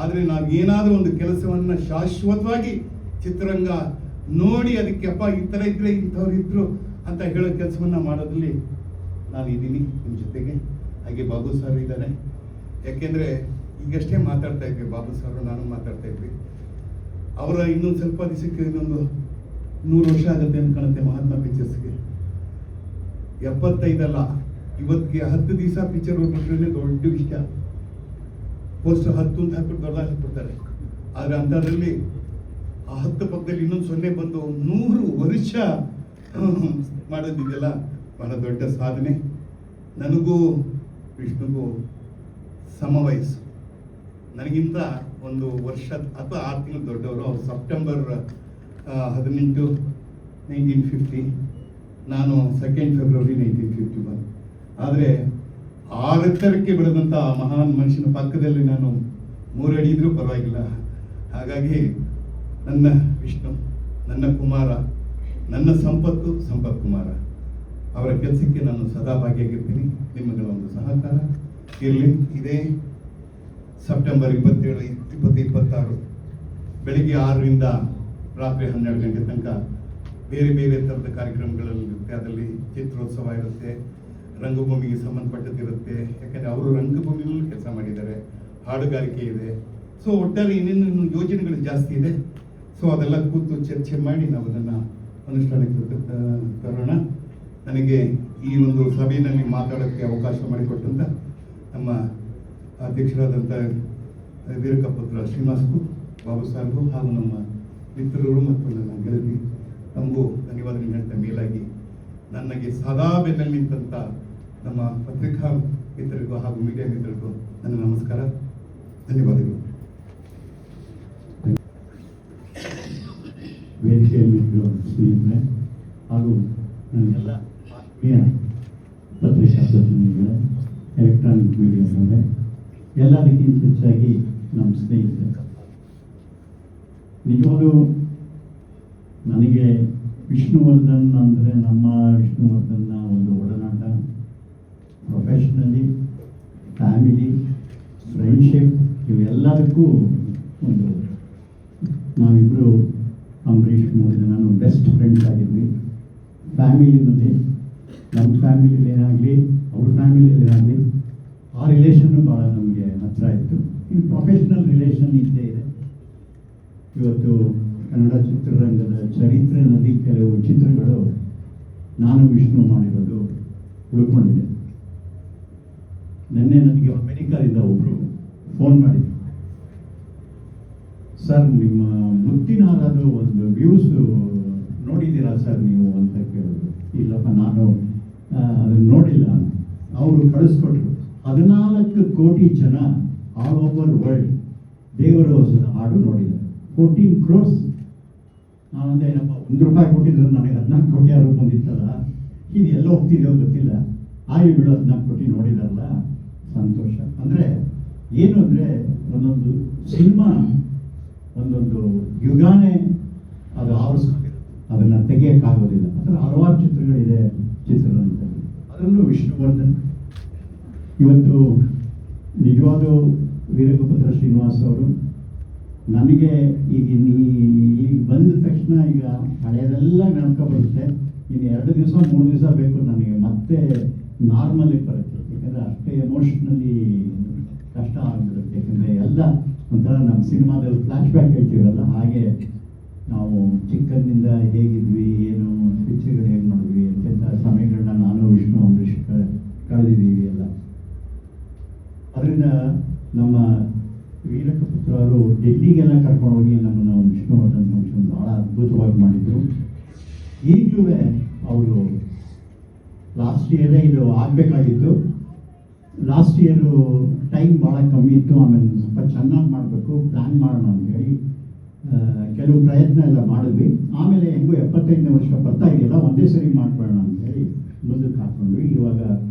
ಆದರೆ ನಾವು ಏನಾದರೂ ಒಂದು ಕೆಲಸವನ್ನು ಶಾಶ್ವತವಾಗಿ ಚಿತ್ರರಂಗ ನೋಡಿ ಅದಕ್ಕೆ ಅಪ್ಪ ಈ ಥರ ಇದ್ದರೆ ಇಂಥವ್ರು ಇದ್ದರು ಅಂತ ಹೇಳೋ ಕೆಲಸವನ್ನು ಮಾಡೋದ್ರಲ್ಲಿ ನಾನು ಇದ್ದೀನಿ ನಿಮ್ಮ ಜೊತೆಗೆ. ಹಾಗೆ ಬಾಬು ಸರ್ ಇದ್ದಾರೆ. ಯಾಕೆಂದರೆ ಈಗಷ್ಟೇ ಮಾತಾಡ್ತಾ ಇದ್ವಿ, ಬಾಬು ಸರ್ ನಾನು ಮಾತಾಡ್ತಾ ಇದ್ವಿ. ಅವರ ಇನ್ನೊಂದು ಸ್ವಲ್ಪ ದಿವಸಕ್ಕೆ ಇನ್ನೊಂದು 100 ವರ್ಷ ಆಗುತ್ತೆ ಅಂತ ಕಾಣುತ್ತೆ ಮಹಾತ್ಮ ಪಿಕ್ಚರ್ಸ್ಗೆ. 75 ಇವತ್ತಿಗೆ 10 ದಿವಸ ಪಿಕ್ಚರ್ ಹೋಗ್ಬಿಟ್ರೆ ದೊಡ್ಡ ವಿಷಯ. ಪೋಸ್ಟರ್ 10 ಅಂತ ಹಾಕ್ಬಿಟ್ಟು ದೊಡ್ಡದಾಗಿ ಹಾಕ್ಬಿಡ್ತಾರೆ. ಆದರೆ ಅಂಥದ್ರಲ್ಲಿ ಆ 10 ಪಕ್ಕದಲ್ಲಿ ಇನ್ನೊಂದು 0 ಬಂದು 100 ವರ್ಷ ಮಾಡೋದಿದೆಯಲ್ಲ, ಬಹಳ ದೊಡ್ಡ ಸಾಧನೆ. ನನಗೂ ವಿಷ್ಣುಗೂ ಸಮವಯಸ್ಸು, ನನಗಿಂತ 1 ವರ್ಷ ಅಥವಾ 6 ತಿಂಗಳು ದೊಡ್ಡವರು. ಅವರು ಸೆಪ್ಟೆಂಬರ್ 18, 1950, ನಾನು 2 ಫೆಬ್ರವರಿ 1951. ಆದರೆ 6 ಎತ್ತರಕ್ಕೆ ಬೆಳೆದಂಥ ಮಹಾನ್ ಮನುಷ್ಯನ ಪಕ್ಕದಲ್ಲಿ ನಾನು 3 ಅಡಿ ಇದ್ರೂ ಪರವಾಗಿಲ್ಲ. ಹಾಗಾಗಿ ನನ್ನ ವಿಷ್ಣು, ನನ್ನ ಕುಮಾರ, ನನ್ನ ಸಂಪತ್ ಕುಮಾರ ಅವರ ಕೆಲಸಕ್ಕೆ ನಾನು ಸದಾ ಭಾಗಿಯಾಗಿರ್ತೀನಿ. ನಿಮ್ಮಗಳ ಒಂದು ಸಹಕಾರ ಇರಲಿ. ಇದೇ ಸೆಪ್ಟೆಂಬರ್ 27, 26 ಬೆಳಿಗ್ಗೆ 6ರಿಂದ ರಾತ್ರಿ 12 ಗಂಟೆ ತನಕ ಬೇರೆ ಬೇರೆ ಥರದ ಕಾರ್ಯಕ್ರಮಗಳಿರುತ್ತೆ. ಅದರಲ್ಲಿ ಚಿತ್ರೋತ್ಸವ ಇರುತ್ತೆ, ರಂಗಭೂಮಿಗೆ ಸಂಬಂಧಪಟ್ಟದ್ದಿರುತ್ತೆ. ಯಾಕಂದರೆ ಅವರು ರಂಗಭೂಮಿಯಲ್ಲೂ ಕೆಲಸ ಮಾಡಿದ್ದಾರೆ, ಹಾಡುಗಾರಿಕೆ ಇದೆ. ಸೊ ಒಟ್ಟಾರೆ ಇನ್ನೇನು ಯೋಜನೆಗಳು ಜಾಸ್ತಿ ಇದೆ. ಸೊ ಅದೆಲ್ಲ ಕೂತು ಚರ್ಚೆ ಮಾಡಿ ನಾವು ಅದನ್ನು ಅನುಷ್ಠಾನಕ್ಕೆ ತರೋಣ. ನನಗೆ ಈ ಒಂದು ಸಭೆಯಲ್ಲಿ ಮಾತಾಡೋಕ್ಕೆ ಅವಕಾಶ ಮಾಡಿಕೊಟ್ಟಂಥ ನಮ್ಮ ಅಧ್ಯಕ್ಷರಾದಂಥ ವೀರಕಪುತ್ರ ಶ್ರೀನಿವಾಸ್ಗೂ, ಬಾಬು ಸಾರ್ಗೂ ಹಾಗೂ ನಮ್ಮ ಮಿತ್ರರು ಮತ್ತು ನನ್ನ ಗೆಳತಿ ನಮಗೂ ಧನ್ಯವಾದಗಳು ಹೇಳ್ತಾ ಮೇಲಾಗಿ ನನಗೆ ಸದಾ ಬೆನ್ನಲ್ಲಿ ನಿಂತಂಥ ನಮ್ಮ ಪತ್ರಿಕಾ ಮಿತ್ರರಿಗೂ ಹಾಗೂ ಮೀಡಿಯಾ ಮಿತ್ರರಿಗೂ ನನ್ನ ನಮಸ್ಕಾರ, ಧನ್ಯವಾದಗಳು. ವೇದಿಕೆಯಲ್ಲಿದ್ದು ಸ್ನೇಹಿತರೆ ಹಾಗೂ ನನ್ನೆಲ್ಲ ಆತ್ಮೀಯ ಪತ್ರಿಕಾ ಪ್ರತಿನಿಧಿಗಳೇ, ಎಲೆಕ್ಟ್ರಾನಿಕ್ ಮೀಡಿಯಾದವರೇ, ಎಲ್ಲದಕ್ಕಿಂತ ಹೆಚ್ಚಾಗಿ ನಮ್ಮ ಸ್ನೇಹಿತರೆ, ನಿಜವಾಗ್ಲೂ ನನಗೆ ವಿಷ್ಣುವರ್ಧನ್ ಅಂದರೆ ನಮ್ಮ ವಿಷ್ಣುವರ್ಧನ್ನ ಒಂದು ಒಡನಾಟ, ಪ್ರೊಫೆಷ್ನಲಿ, ಫ್ಯಾಮಿಲಿ, ಫ್ರೆಂಡ್ಶಿಪ್, ಇವೆಲ್ಲದಕ್ಕೂ ಒಂದು ನಾವಿಬ್ಬರು ಅಂಬರೀಷ್ 3 ಜನ ಬೆಸ್ಟ್ ಫ್ರೆಂಡ್ಸ್ ಆಗಿದ್ವಿ. ಫ್ಯಾಮಿಲಿನಲ್ಲಿ ನಮ್ಮ ಫ್ಯಾಮಿಲಿಯಲ್ಲಿ ಏನಾಗಲಿ, ಅವ್ರ ಫ್ಯಾಮಿಲಿಯಲ್ಲಿ ಏನಾಗಲಿ, ಆ ರಿಲೇಷನ್ನು ಭಾಳ ನಮಗೆ ಹತ್ತಿರ ಇತ್ತು. ಇನ್ನು ಪ್ರೊಫೆಷ್ನಲ್ ರಿಲೇಷನ್ ಇದ್ದೇ ಇದೆ. ಇವತ್ತು ಕನ್ನಡ ಚಿತ್ರರಂಗದ ಚರಿತ್ರೆಯಲ್ಲಿ ಕೆಲವು ಚಿತ್ರಗಳು ನಾನು ವಿಷ್ಣು ಮಾಡಿರೋದು ಉಳ್ಕೊಂಡಿದೆ. ನಿನ್ನೆ ನನಗೆ ಅಮೆರಿಕಾದಿಂದ ಒಬ್ಬರು ಫೋನ್ ಮಾಡಿದ್ರು, ಸರ್ ನಿಮ್ಮ ಮುತ್ತಿನ ಹಾರದು ಒಂದು ವ್ಯೂಸ್ ನೋಡಿದ್ದೀರಾ ಸರ್ ನೀವು ಅಂತ ಕೇಳಿದ್ರು. ಇಲ್ಲಪ್ಪ ನಾನು ಅದನ್ನು ನೋಡಿಲ್ಲ. ಅವರು ಕಳಿಸ್ಕೊಟ್ರು. 14 ಕೋಟಿ ಜನ ಆಲ್ ಓವರ್ ವರ್ಲ್ಡ್ ದೇವರ ಹಾಡು ನೋಡಿದ್ದಾರೆ. 14 crores. ನಾನಂದೆ ಏನಪ್ಪ ₹1 ಕೊಟ್ಟಿದ್ರು ನನಗೆ 14 ಕೋಟಿ ಯಾರು ಬಂದಿತ್ತಲ್ಲ, ಇದು ಎಲ್ಲ ಹೋಗ್ತಿದೆಯೋ ಗೊತ್ತಿಲ್ಲ, ಆಗಿ ಬಿಡು 14 ಕೋಟಿ ನೋಡಿದಾರಲ್ಲ, ಸಂತೋಷ. ಅಂದರೆ ಏನು ಅಂದರೆ ಒಂದೊಂದು ಸಿನಿಮಾ ಒಂದೊಂದು ಯುಗಾನೇ ಅದು ಆವರಿಸ್ಕೊಂಡಿರುತ್ತೆ, ಅದನ್ನು ತೆಗೆಯೋಕ್ಕಾಗೋದಿಲ್ಲ. ಅದರ ಹಲವಾರು ಚಿತ್ರಗಳಿದೆ ಚಿತ್ರರಂಗದಲ್ಲಿ, ಅದರಲ್ಲೂ ವಿಷ್ಣುವರ್ಧನ್. ಇವತ್ತು ನಿಜವಾದ ವೀರಕಪುತ್ರ ಶ್ರೀನಿವಾಸ್ ಅವರು ನನಗೆ ಈಗ ಈಗ ಬಂದ ತಕ್ಷಣ ಈಗ ಹಳೆಯದೆಲ್ಲ ನೆನಪು ಬರುತ್ತೆ. ಇನ್ನು 2 ದಿವಸ 3 ದಿವಸ ಬೇಕು ನನಗೆ ಮತ್ತೆ ನಾರ್ಮಲಿಗೆ ಬರುತ್ತೆ. ಯಾಕಂದರೆ ಅಷ್ಟೇ ಎಮೋಷ್ನಲಿ ಕಷ್ಟ ಆಗಿಬಿಡುತ್ತೆ. ಯಾಕಂದರೆ ಎಲ್ಲ ಒಂಥರ ನಮ್ಮ ಸಿನಿಮಾದಲ್ಲಿ ಫ್ಲ್ಯಾಶ್ ಬ್ಯಾಕ್ ಹೇಳ್ತೀವಲ್ಲ, ಹಾಗೆ ನಾವು ಚಿಕ್ಕಂದಿನಿಂದ ಹೇಗಿದ್ವಿ, ಏನು ಪಿಕ್ಚರ್ಗಳು ಹೇಗೆ ಮಾಡಿದ್ವಿ ಅಂತೆಂಥ ಸಮಯಗಳನ್ನ ನಾನು ವಿಷ್ಣು ಅಂಬರೀಷ್ ಕಳೆದಿದ್ದೀವಿ ಎಲ್ಲ. ಅದರಿಂದ ನಮ್ಮ ವೀರಕಪುತ್ರ ಅವರು ಡೆಲ್ಲಿಗೆಲ್ಲ ಕರ್ಕೊಂಡೋಗಿ ನಮ್ಮನ್ನು ಒಂದು ವಿಷ್ಣುವರ್ಧನ್ ಫಂಕ್ಷನ್ ಭಾಳ ಅದ್ಭುತವಾಗಿ ಮಾಡಿದರು. ಈಗಲೂ ಅವರು ಲಾಸ್ಟ್ ಇಯರೇ ಇದು ಆಗಬೇಕಾಗಿತ್ತು. ಲಾಸ್ಟ್ ಇಯರು ಟೈಮ್ ಭಾಳ ಕಮ್ಮಿ ಇತ್ತು. ಆಮೇಲೆ ಸ್ವಲ್ಪ ಚೆನ್ನಾಗಿ ಮಾಡಬೇಕು, ಪ್ಲ್ಯಾನ್ ಮಾಡೋಣ ಅಂತೇಳಿ ಕೆಲವು ಪ್ರಯತ್ನ ಎಲ್ಲ ಮಾಡಿದ್ವಿ. ಆಮೇಲೆ ಹೆಂಗೂ 75ನೇ ವರ್ಷ ಬರ್ತಾ ಇದೆಯಲ್ಲ, ಒಂದೇ ಸರಿ ಮಾಡಿಬಿಡೋಣ ಅಂತೇಳಿ ಮುಂದಕ್ಕೆ ಹಾಕ್ಕೊಂಡ್ವಿ. ಇವಾಗ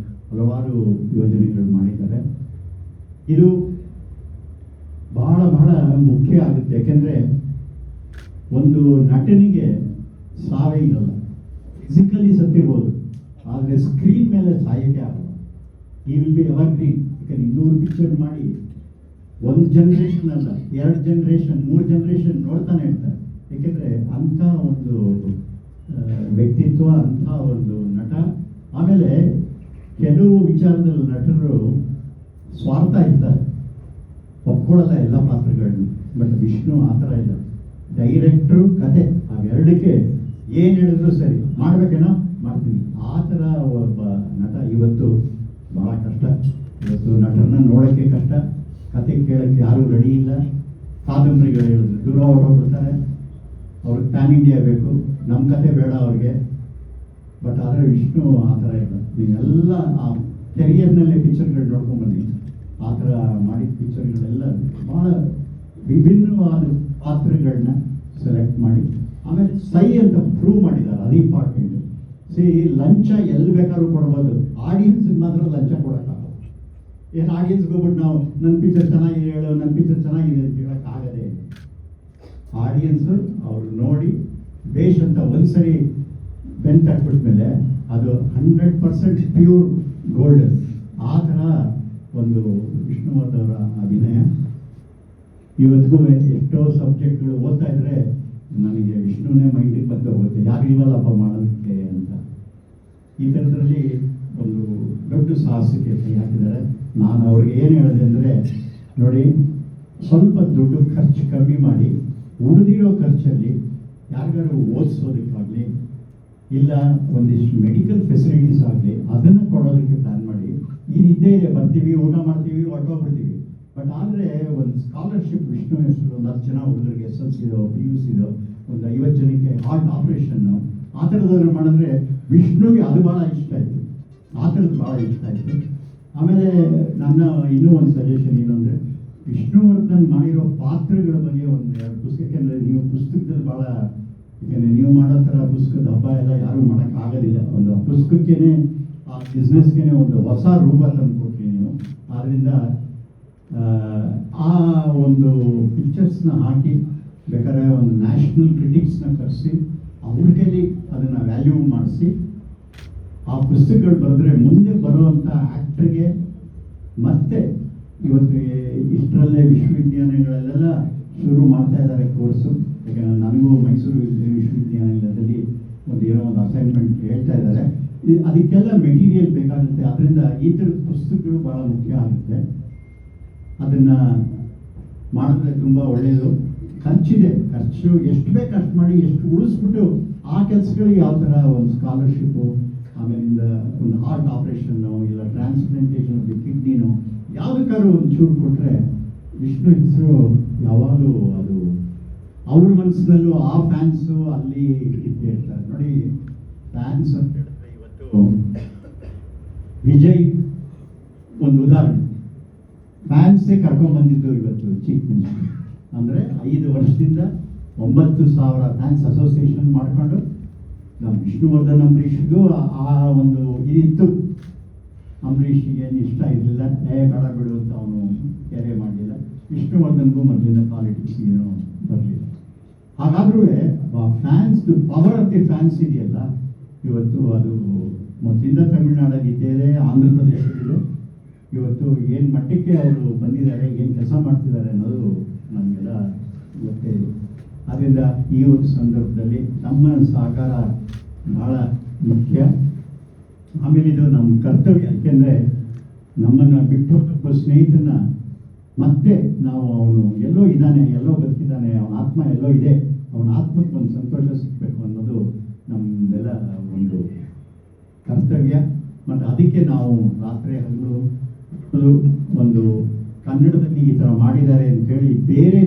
ಹಲವಾರು ಯೋಜನೆಗಳು ಮಾಡಿದ್ದಾರೆ. ಇದು ಬಹಳ ಬಹಳ ಮುಖ್ಯ ಆಗುತ್ತೆ. ಯಾಕೆಂದರೆ ಒಂದು ನಟನಿಗೆ ಸಾವೇ ಇರಲ್ಲ. ಫಿಸಿಕಲಿ ಸತ್ತಿರ್ಬೋದು, ಆದರೆ ಸ್ಕ್ರೀನ್ ಮೇಲೆ ಸಾಯೋಕ್ಕೆ ಆಗಲ್ಲ. ಈ ವಿಲ್ ಬಿ ಎವರ್ಗ್ರೀನ್. ಯಾಕಂದ್ರೆ 200 ಪಿಕ್ಚರ್ ಮಾಡಿ 1 ಜನರೇಷನ್ ಅಲ್ಲ, 2 ಜನರೇಷನ್ 3 ಜನರೇಷನ್ ನೋಡ್ತಾನೆ ಇರ್ತಾರೆ. ಏಕೆಂದರೆ ಅಂಥ ಒಂದು ವ್ಯಕ್ತಿತ್ವ, ಅಂಥ ಒಂದು ನಟ. ಆಮೇಲೆ ಕೆಲವು ವಿಚಾರದಲ್ಲಿ ನಟರು ಸ್ವಾರ್ಥ ಇರ್ತಾರೆ, ಒಪ್ಕೊಳ್ಳಲ್ಲ ಎಲ್ಲ ಪಾತ್ರಗಳನ್ನ. ಬಟ್ ವಿಷ್ಣು ಆ ಥರ ಇಲ್ಲ. ಡೈರೆಕ್ಟ್ರು, ಕತೆ, ಅವೆರಡಕ್ಕೆ ಏನು ಹೇಳಿದ್ರು ಸರಿ, ಮಾಡ್ಬೇಕೇನೋ ಮಾಡ್ತೀನಿ, ಆ ಥರ ಒಬ್ಬ ನಟ. ಇವತ್ತು ಭಾಳ ಕಷ್ಟ. ಇವತ್ತು ನಟರನ್ನ ನೋಡೋಕ್ಕೆ ಕಷ್ಟ, ಕತೆ ಕೇಳೋಕ್ಕೆ ಯಾರೂ ರೆಡಿ ಇಲ್ಲ. ಕಾದಂಬರಿಗಳು ಹೇಳಿದ್ರು ದೂರ ಹೊರಟೋಗ್ಬಿಡ್ತಾರೆ. ಅವ್ರಿಗೆ ಪ್ಯಾನ್ ಇಂಡಿಯಾ ಬೇಕು, ನಮ್ಮ ಕತೆ ಬೇಡ ಅವ್ರಿಗೆ. ಬಟ್ ಆದರೆ ವಿಷ್ಣು ಆ ಥರ ಇಲ್ಲ. ನೀವೆಲ್ಲ ಆ ಕೆರಿಯರ್ನಲ್ಲೇ ಪಿಕ್ಚರ್ಗಳು ನೋಡ್ಕೊಂಡ್ಬನ್ನಿ, ಆ ಥರ ಮಾಡಿದ ಪಿಕ್ಚರ್ಗಳೆಲ್ಲ ಭಾಳ ವಿಭಿನ್ನವಾದ ಪಾತ್ರಗಳನ್ನ ಸೆಲೆಕ್ಟ್ ಮಾಡಿ ಆಮೇಲೆ ಸೈ ಅಂತ ಪ್ರೂವ್ ಮಾಡಿದ್ದಾರೆ. ಅದು ಇಂಪಾರ್ಟೆಂಟ್. ಲಂಚ ಎಲ್ಲಿ ಬೇಕಾದ್ರೂ ಕೊಡ್ಬೋದು, ಆಡಿಯನ್ಸ್ಗೆ ಮಾತ್ರ ಲಂಚ ಕೊಡೋಕ್ಕಾಗಲ್ಲ. ಏನು ಆಡಿಯನ್ಸ್ಗೆ ಹೋಗ್ಬಿಟ್ಟು ನಾವು ನನ್ನ ಪಿಕ್ಚರ್ ಚೆನ್ನಾಗಿದೆ ಹೇಳು, ನನ್ನ ಪಿಕ್ಚರ್ ಚೆನ್ನಾಗಿದೆ ಅಂತ ಹೇಳೋಕ್ಕಾಗದೇ ಇಲ್ಲ. ಆಡಿಯನ್ಸು ಅವ್ರು ನೋಡಿ ಬೇಷ್ ಅಂತ ಒಂದ್ಸರಿ ಬೆನ್ ತಟ್ಬಿಟ್ಮೇಲೆ ಅದು 100% ಪ್ಯೂರ್ ಗೋಲ್ಡನ್. ಆ ಥರ ಒಂದು ವಿಷ್ಣುವರ್ಧನ್ ಅವರ ಅಭಿನಯ. ಇವತ್ತಿಗೂ ಎಷ್ಟೋ ಸಬ್ಜೆಕ್ಟ್ಗಳು ಓದ್ತಾ ಇದ್ರೆ ನನಗೆ ವಿಷ್ಣುನೇ ಮೈಂಡಿಗೆ ಬಂದು ಹೋಗುತ್ತೆ, ಯಾರು ಇಲ್ವಲ್ಲಪ್ಪ ಮಾಡೋದಕ್ಕೆ ಅಂತ. ಈ ಥರದ್ರಲ್ಲಿ ಒಂದು ದೊಡ್ಡ ಸಾಹಸಕ್ಕೆ ಕೈ ಹಾಕಿದ್ದಾರೆ. ನಾನು ಅವ್ರಿಗೆ ಏನು ಹೇಳಿದೆ ಅಂದರೆ, ನೋಡಿ ಸ್ವಲ್ಪ ದುಡ್ಡು ಖರ್ಚು ಕಮ್ಮಿ ಮಾಡಿ ಉಳಿದಿರೋ ಖರ್ಚಲ್ಲಿ ಯಾರಿಗಾರು ಓದಿಸೋದಕ್ಕಾಗಲಿ ಇಲ್ಲ ಒಂದಿಷ್ಟು ಮೆಡಿಕಲ್ ಫೆಸಿಲಿಟೀಸ್ ಆಗಲಿ ಅದನ್ನು ಕೊಡೋದಕ್ಕೆ ಪ್ಲ್ಯಾನ್ ಮಾಡಿ ಇದೇ ಇದೆ, ಬರ್ತೀವಿ, ಊಟ ಮಾಡ್ತೀವಿ, ಹೊರಟೋಗ್ಬಿಡ್ತೀವಿ. ಬಟ್ ಆದರೆ ಒಂದು ಸ್ಕಾಲರ್ಶಿಪ್ ವಿಷ್ಣು ಹೆಸರು ಒಂದು 10 ಜನ ಹುಡುಗರಿಗೆ SLC PUC ಒಂದು 50 ಜನಕ್ಕೆ ಹಾರ್ಟ್ ಆಪ್ರೇಷನ್ನು ಆ ಥರದವ್ರು ಮಾಡಿದ್ರೆ ವಿಷ್ಣುಗೆ ಅದು ಭಾಳ ಇಷ್ಟ ಆಯಿತು, ಆ ಥರದ್ದು ಭಾಳ ಇಷ್ಟ ಆಯಿತು. ಆಮೇಲೆ ನನ್ನ ಇನ್ನೂ ಒಂದು ಸಜೆಷನ್ ಏನು ಅಂದರೆ ವಿಷ್ಣುವರ್ಧನ್ ಮಾಡಿರೋ ಪಾತ್ರಗಳ ಬಗ್ಗೆ ಒಂದು 2 ಪುಸ್ತಕ, ಯಾಕೆಂದರೆ ನೀವು ಪುಸ್ತಕದಲ್ಲಿ ಭಾಳ, ಯಾಕೆಂದರೆ ನೀವು ಮಾಡೋ ಥರ ಪುಸ್ತಕದ ಹಬ್ಬ ಎಲ್ಲ ಯಾರೂ ಮಾಡೋಕ್ಕಾಗೋದಿಲ್ಲ. ಒಂದು ಪುಸ್ತಕಕ್ಕೇ ಆ ಬಿಸ್ನೆಸ್ಗೆ ಒಂದು ಹೊಸ ರೂಪ ತಂದು ಕೊಟ್ರಿ ನೀವು. ಆದ್ದರಿಂದ ಆ ಒಂದು ಪಿಕ್ಚರ್ಸ್ನ ಹಾಕಿ ಬೇಕಾದ್ರೆ ಒಂದು ನ್ಯಾಷನಲ್ ಕ್ರಿಟಿಕ್ಸ್ನ ಕರೆಸಿ ಅವ್ರ ಕೈಲಿ ಅದನ್ನು ವ್ಯಾಲ್ಯೂ ಮಾಡಿಸಿ ಆ ಪುಸ್ತಕಗಳು ಬರೆದ್ರೆ ಮುಂದೆ ಬರುವಂಥ ಆ್ಯಕ್ಟ್ರಿಗೆ ಮತ್ತೆ ಇವತ್ತು ಇಷ್ಟರಲ್ಲೇ ವಿಶ್ವವಿದ್ಯಾಲಯಗಳಲ್ಲೆಲ್ಲ ಶುರು ಮಾಡ್ತಾ ಇದ್ದಾರೆ ಕೋರ್ಸು. ಯಾಕಂದರೆ ನನಗೂ ಮೈಸೂರು ವಿಶ್ವವಿದ್ಯಾನಿಲಯದಲ್ಲಿ ಏನೋ ಒಂದು ಅಸೈನ್ಮೆಂಟ್ ಹೇಳ್ತಾ ಇದ್ದಾರೆ. ಅದಕ್ಕೆಲ್ಲ ಮೆಟೀರಿಯಲ್ ಬೇಕಾಗುತ್ತೆ. ಅದರಿಂದ ಈ ಥರದ ಪುಸ್ತಕಗಳು ಭಾಳ ಮುಖ್ಯ ಆಗುತ್ತೆ. ಅದನ್ನು ಮಾಡಿದ್ರೆ ತುಂಬ ಒಳ್ಳೆಯದು. ಖರ್ಚಿದೆ, ಖರ್ಚು ಎಷ್ಟು ಬೇಕು ಅಷ್ಟು ಮಾಡಿ, ಎಷ್ಟು ಉಳಿಸ್ಬಿಟ್ಟು ಆ ಕೆಲಸಗಳಿಗೆ ಯಾವ ಥರ ಒಂದು ಸ್ಕಾಲರ್ಶಿಪ್ಪು, ಆಮೇಲಿಂದ ಒಂದು ಹಾರ್ಟ್ ಆಪ್ರೇಷನ್ನು ಇಲ್ಲ ಟ್ರಾನ್ಸ್ಪ್ಲಾಂಟೇಷನ್ ಕಿಡ್ನಿನೋ ಯಾವುದಕ್ಕಾದ್ರೂ ಒಂಚೂರು ಕೊಟ್ಟರೆ ವಿಷ್ಣು ಹೆಸರು ಯಾವಾಗಲೂ ಅದು ಅವ್ರ ಮನಸ್ಸಿನಲ್ಲೂ ಆ ಫ್ಯಾನ್ಸು ಅಲ್ಲಿ ಇದ್ದೇ ಇರ್ತಾರೆ. ನೋಡಿ, ಫ್ಯಾನ್ಸ್ ಅಂತ ಹೇಳಿದ್ರೆ ಇವತ್ತು ವಿಜಯ್ ಒಂದು ಉದಾಹರಣೆ. ಫ್ಯಾನ್ಸೇ ಕರ್ಕೊಂಡ್ಬಂದಿದ್ದು ಇವತ್ತು ಚೀಫ್ ಮಿನಿಸ್ಟರ್. ಅಂದರೆ 5 ವರ್ಷದಿಂದ 9,000 ಫ್ಯಾನ್ಸ್ ಅಸೋಸಿಯೇಷನ್ ಮಾಡಿಕೊಂಡು ನಮ್ಮ ವಿಷ್ಣುವರ್ಧನ್ ಅಂಬರೀಷ್ಗೂ ಆ ಒಂದು ಇದಿತ್ತು. ಅಂಬರೀಷಿಗೆ ಏನು ಇಷ್ಟ ಇರಲಿಲ್ಲ, ಬೇಡ ಬಿಡು ಅಂತ ಅವನು ಕೆರೆ ಮಾಡಲಿಲ್ಲ. ವಿಷ್ಣುವರ್ಧನ್ಗೂ ಮೊದಲಿನ ಪಾಲಿಟಿಕ್ಸ್ ಏನೋ ಬರಲಿಲ್ಲ. ಹಾಗಾದ್ರೂ fans power of the fans ಇದೆಯಲ್ಲ ಇವತ್ತು, ಅದು ಮೊದಲಿಂದ ತಮಿಳುನಾಡಲ್ಲಿ ಇದ್ದೇನೆ, ಆಂಧ್ರ ಪ್ರದೇಶದಲ್ಲಿದೆ. ಇವತ್ತು ಏನು ಮಟ್ಟಕ್ಕೆ ಅವರು ಬಂದಿದ್ದಾರೆ, ಏನು ಕೆಲಸ ಮಾಡ್ತಿದ್ದಾರೆ ಅನ್ನೋದು ನಮಗೆಲ್ಲ ಗೊತ್ತೇ ಇದೆ. ಆದ್ದರಿಂದ ಈ ಒಂದು ಸಂದರ್ಭದಲ್ಲಿ ನಮ್ಮ ಸಹಕಾರ ಭಾಳ ಮುಖ್ಯ. ಆಮೇಲೆ ಇದು ನಮ್ಮ ಕರ್ತವ್ಯ. ಯಾಕೆಂದರೆ ನಮ್ಮನ್ನು ಬಿಟ್ಟು ಒಬ್ಬ ಸ್ನೇಹಿತನ ಮತ್ತೆ ನಾವು ಅವನು ಎಲ್ಲೋ ಇದ್ದಾನೆ, ಎಲ್ಲೋ ಬದುಕಿದ್ದಾನೆ, ಅವನ ಆತ್ಮ ಎಲ್ಲೋ ಇದೆ, ಅವನ ಆತ್ಮಕ್ಕೆ ಒಂದು ಸಂತೋಷ ಸಿಗಬೇಕು ಅನ್ನೋದು ನಮ್ಮದೆಲ್ಲ ಒಂದು ಕರ್ತವ್ಯ. ಮತ್ತು ಅದಕ್ಕೆ ನಾವು ರಾತ್ರಿ ಹಗಲು ಒಂದು ಕನ್ನಡದಲ್ಲಿ ಈ ಥರ ಮಾಡಿದ್ದಾರೆ ಅಂತೇಳಿ ಬೇರೆ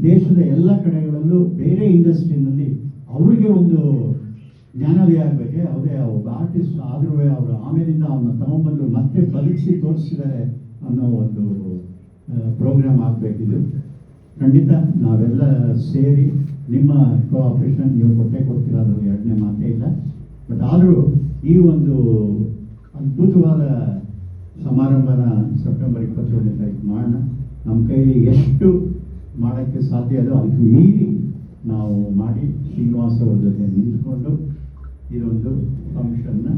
ದೇಶದ ಎಲ್ಲ ಕಡೆಗಳಲ್ಲೂ ಬೇರೆ ಇಂಡಸ್ಟ್ರಿನಲ್ಲಿ ಅವರಿಗೆ ಒಂದು ಜ್ಞಾನೋದಯ ಆಗಬೇಕೆ. ಅವರೇ ಒಬ್ಬ ಆರ್ಟಿಸ್ಟ್ ಆದರೂ ಅವರು ಆಮೇಲಿಂದ ಅವನ್ನ ತಗೊಂಡ್ಬಂದು ಮತ್ತೆ ಬದುಕಿಸಿ ತೋರಿಸಿದ್ದಾರೆ ಅನ್ನೋ ಒಂದು ಪ್ರೋಗ್ರಾಮ್ ಆಗಬೇಕಿದು. ಖಂಡಿತ ನಾವೆಲ್ಲ ಸೇರಿ ನಿಮ್ಮ ಕೋಆಪರೇಷನ್ ನೀವು ಕೊಡ್ತೀರಾದ್ರು ಎರಡನೇ ಮಾತೇ ಇಲ್ಲ. ಬಟ್ ಆದರೂ ಈ ಒಂದು ಅದ್ಭುತವಾದ ಸಮಾರಂಭನ ಸೆಪ್ಟೆಂಬರ್ 27ನೇ ತಾರೀಕು ಮಾಡೋಣ. ನಮ್ಮ ಕೈಲಿ ಎಷ್ಟು ಮಾಡೋಕ್ಕೆ ಸಾಧ್ಯ ಅದೋ ಅದಕ್ಕೆ ಮೀರಿ ನಾವು ಮಾಡಿ ಶ್ರೀನಿವಾಸ ಅವ್ರ ಜೊತೆ ನಿಂತ್ಕೊಂಡು ಇದೊಂದು ಫಂಕ್ಷನ್ನ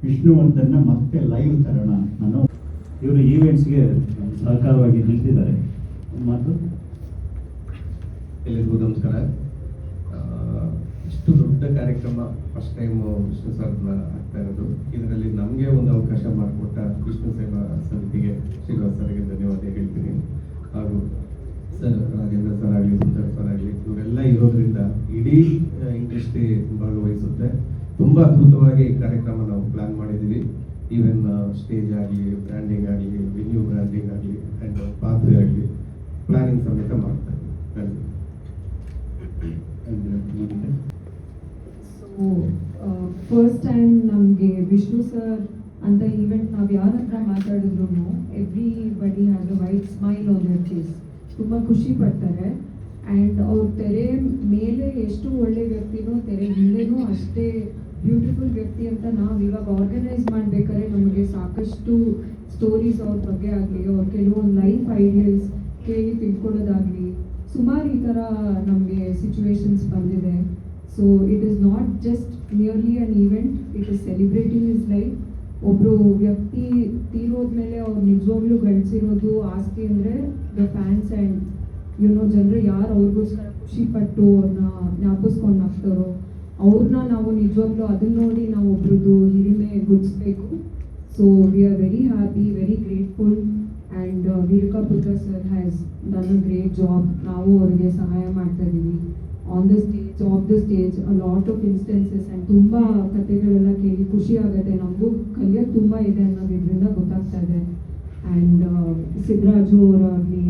ವಿಷ್ಣುವರ್ಧನ್ನ ಮತ್ತೆ ಲೈವ್ ತರೋಣ ಅನ್ನೋ ಇವರು ಈವೆಂಟ್ಸ್ಗೆ ಸಹಕಾರವಾಗಿ ನಿಂತಿದ್ದಾರೆ. ಮಾತು ಎಲ್ಲರಿಗೂ ನಮಸ್ಕಾರ. ಇಷ್ಟು ದೊಡ್ಡ ಕಾರ್ಯಕ್ರಮ ಫಸ್ಟ್ ಟೈಮ್ ವಿಷ್ಣು ಸರ್ನ ಆಗ್ತಾ ಇರೋದು. ಇದರಲ್ಲಿ ನಮಗೆ ಒಂದು ಅವಕಾಶ ಮಾಡಿಕೊಟ್ಟ ವಿಷ್ಣು ಸೇವಾ ಸಮಿತಿಗೆ ಶ್ರೀನಿವಾಸ್ ಸರ್ಗೆ ಧನ್ಯವಾದ ಹೇಳ್ತೀನಿ. ಹಾಗೂ ಸರ್ ರಾಜೇಂದ್ರ ಸರ್ ಆಗಲಿ, ಸುಂದರ್ ಸರ್ ಆಗಲಿ, ಇವರೆಲ್ಲ ಇರೋದ್ರಿಂದ ಇಡೀ ಇಂಡಸ್ಟ್ರಿ ಭಾಗವಹಿಸುತ್ತೆ. ತುಂಬ ಅದ್ಭುತವಾಗಿ ಈ ಕಾರ್ಯಕ್ರಮ ನಾವು ಪ್ಲಾನ್ ಮಾಡಿದ್ದೀವಿ. ಈವನ್ ಸ್ಟೇಜ್ ಆಗಲಿ, ಬ್ರ್ಯಾಂಡಿಂಗ್ ಆಗಲಿ, ವೆನ್ಯೂ ಬ್ರ್ಯಾಂಡಿಂಗ್ ಆಗಲಿ ಆ್ಯಂಡ್ ಪಾತ್ರೆ ಆಗಲಿ ಪ್ಲಾನಿಂಗ್ ಸಮೇತ ಮಾಡ್ತಾರೆ. ಸೊ ಫಸ್ಟ್ ಟೈಮ್ ನಮಗೆ ವಿಷ್ಣು ಸರ್ ಅಂತ ಈವೆಂಟ್ ನಾವು ಯಾರ ಹತ್ರ ಮಾತಾಡಿದ್ರು everybody has a white smile on their face. ತುಂಬ ಖುಷಿ ಪಡ್ತಾರೆ. ಆ್ಯಂಡ್ ಅವ್ರ ತೆರೆ ಮೇಲೆ ಎಷ್ಟು ಒಳ್ಳೆ ವ್ಯಕ್ತಿನೋ ತೆರೆ ಹಿಂದೆನೂ ಅಷ್ಟೇ ಬ್ಯೂಟಿಫುಲ್ ವ್ಯಕ್ತಿ ಅಂತ ನಾವು ಇವಾಗ ಆರ್ಗನೈಸ್ ಮಾಡಬೇಕಾದ್ರೆ ನಮಗೆ ಸಾಕಷ್ಟು ಸ್ಟೋರೀಸ್ ಅವ್ರ ಬಗ್ಗೆ ಆಗಲಿ, ಅವ್ರ ಕೆಲವೊಂದು ಲೈಫ್ ಐಡಿಯಲ್ಸ್ ಕೇಳಿ ತಿಳ್ಕೊಳ್ಳೋದಾಗಲಿ ಸುಮಾರು ಈ ಥರ ನಮಗೆ ಸಿಚುವೇಶನ್ಸ್ ಬಂದಿದೆ. So it is not just nearly an event, it is celebrating his life. ಒಬ್ಬರು ವ್ಯಕ್ತಿ ತೀರೋದ್ಮೇಲೆ ಅವ್ರು ನಿಜವಾಗ್ಲೂ ಗಳಿಸಿರೋದು ಆಸ್ತಿ ಅಂದರೆ ದ ಫ್ಯಾನ್ಸ್ ಆ್ಯಂಡ್ ಜನರು ಯಾರು ಅವ್ರಿಗೋಸ್ಕರ ಖುಷಿಪಟ್ಟು ಅವ್ರನ್ನ ಜ್ಞಾಪಿಸ್ಕೊಂಡು ಹಾಕ್ತಾರೋ ಅವ್ರನ್ನ ನಾವು ನಿಜವಾಗ್ಲೂ ಅದನ್ನ ನೋಡಿ ನಾವು ಒಬ್ರದ್ದು ಹಿರಿಮೆ ಗುಡಿಸ್ಬೇಕು. So we are very happy, very grateful and Veerakaputra sir has done a great job. ನಾವು ಅವ್ರಿಗೆ ಸಹಾಯ ಮಾಡ್ತಾ ಇದ್ದೀವಿ. On the stage, off the stage, a lot of instances and ತುಂಬ ಕಥೆಗಳೆಲ್ಲ ಕೇಳಿ ಖುಷಿ ಆಗುತ್ತೆ. ನಮಗೂ ಕಲಿಯೋದು ತುಂಬ ಇದೆ ಅನ್ನೋದು ಇದರಿಂದ ಗೊತ್ತಾಗ್ತಾ ಇದೆ. ಆ್ಯಂಡ್ ಸಿದ್ದರಾಜು ಅವರಾಗಲಿ,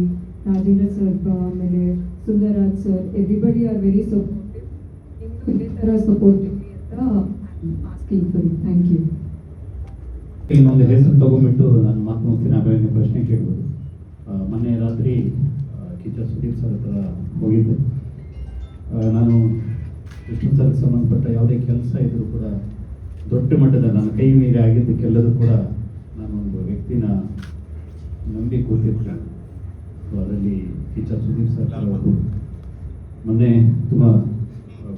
ರಾಜೇಂದ್ರ ಸರ್, ಆಮೇಲೆ Sundaraj sir, everybody are very supportive. ನಿಮ್ಮದು ಇದೇ ಥರ ಸಪೋರ್ಟಿವ್ ಅಂತ asking for you. Thank you. ಇನ್ನೊಂದು ಹೆಸರು ತಗೊಂಡ್ಬಿಟ್ಟು ನಾನು ಮಾತು ಮುಗ್ತೀನಿ, ಆಮೇಲೆ ನೀವು ಪ್ರಶ್ನೆ ಕೇಳ್ಬೋದು. ಮೊನ್ನೆ ರಾತ್ರಿ ಕಿಚ್ಚ ಸುದೀಪ್ ಸರ್ ಹತ್ರ ಹೋಗಿದ್ದೆ. ನಾನು ವಿಷ್ಣು ಸರ್ಗೆ ಸಂಬಂಧಪಟ್ಟ ಯಾವುದೇ ಕೆಲಸ ಇದ್ದರೂ ಕೂಡ ದೊಡ್ಡ ಮಟ್ಟದ ನನ್ನ ಕೈ ಮೀರಿ ಆಗಿದ್ದಕ್ಕೆಲ್ಲರೂ ಕೂಡ ನಾನು ಒಂದು ವ್ಯಕ್ತಿನ ನಂಬಿ ಕೂತಿರ್ತೀನಿ. ಸೊ ಅದರಲ್ಲಿ ಕಿಚ್ಚ ಸುದೀಪ್ ಸರ್ ಅವರು ಮೊನ್ನೆ ತುಂಬ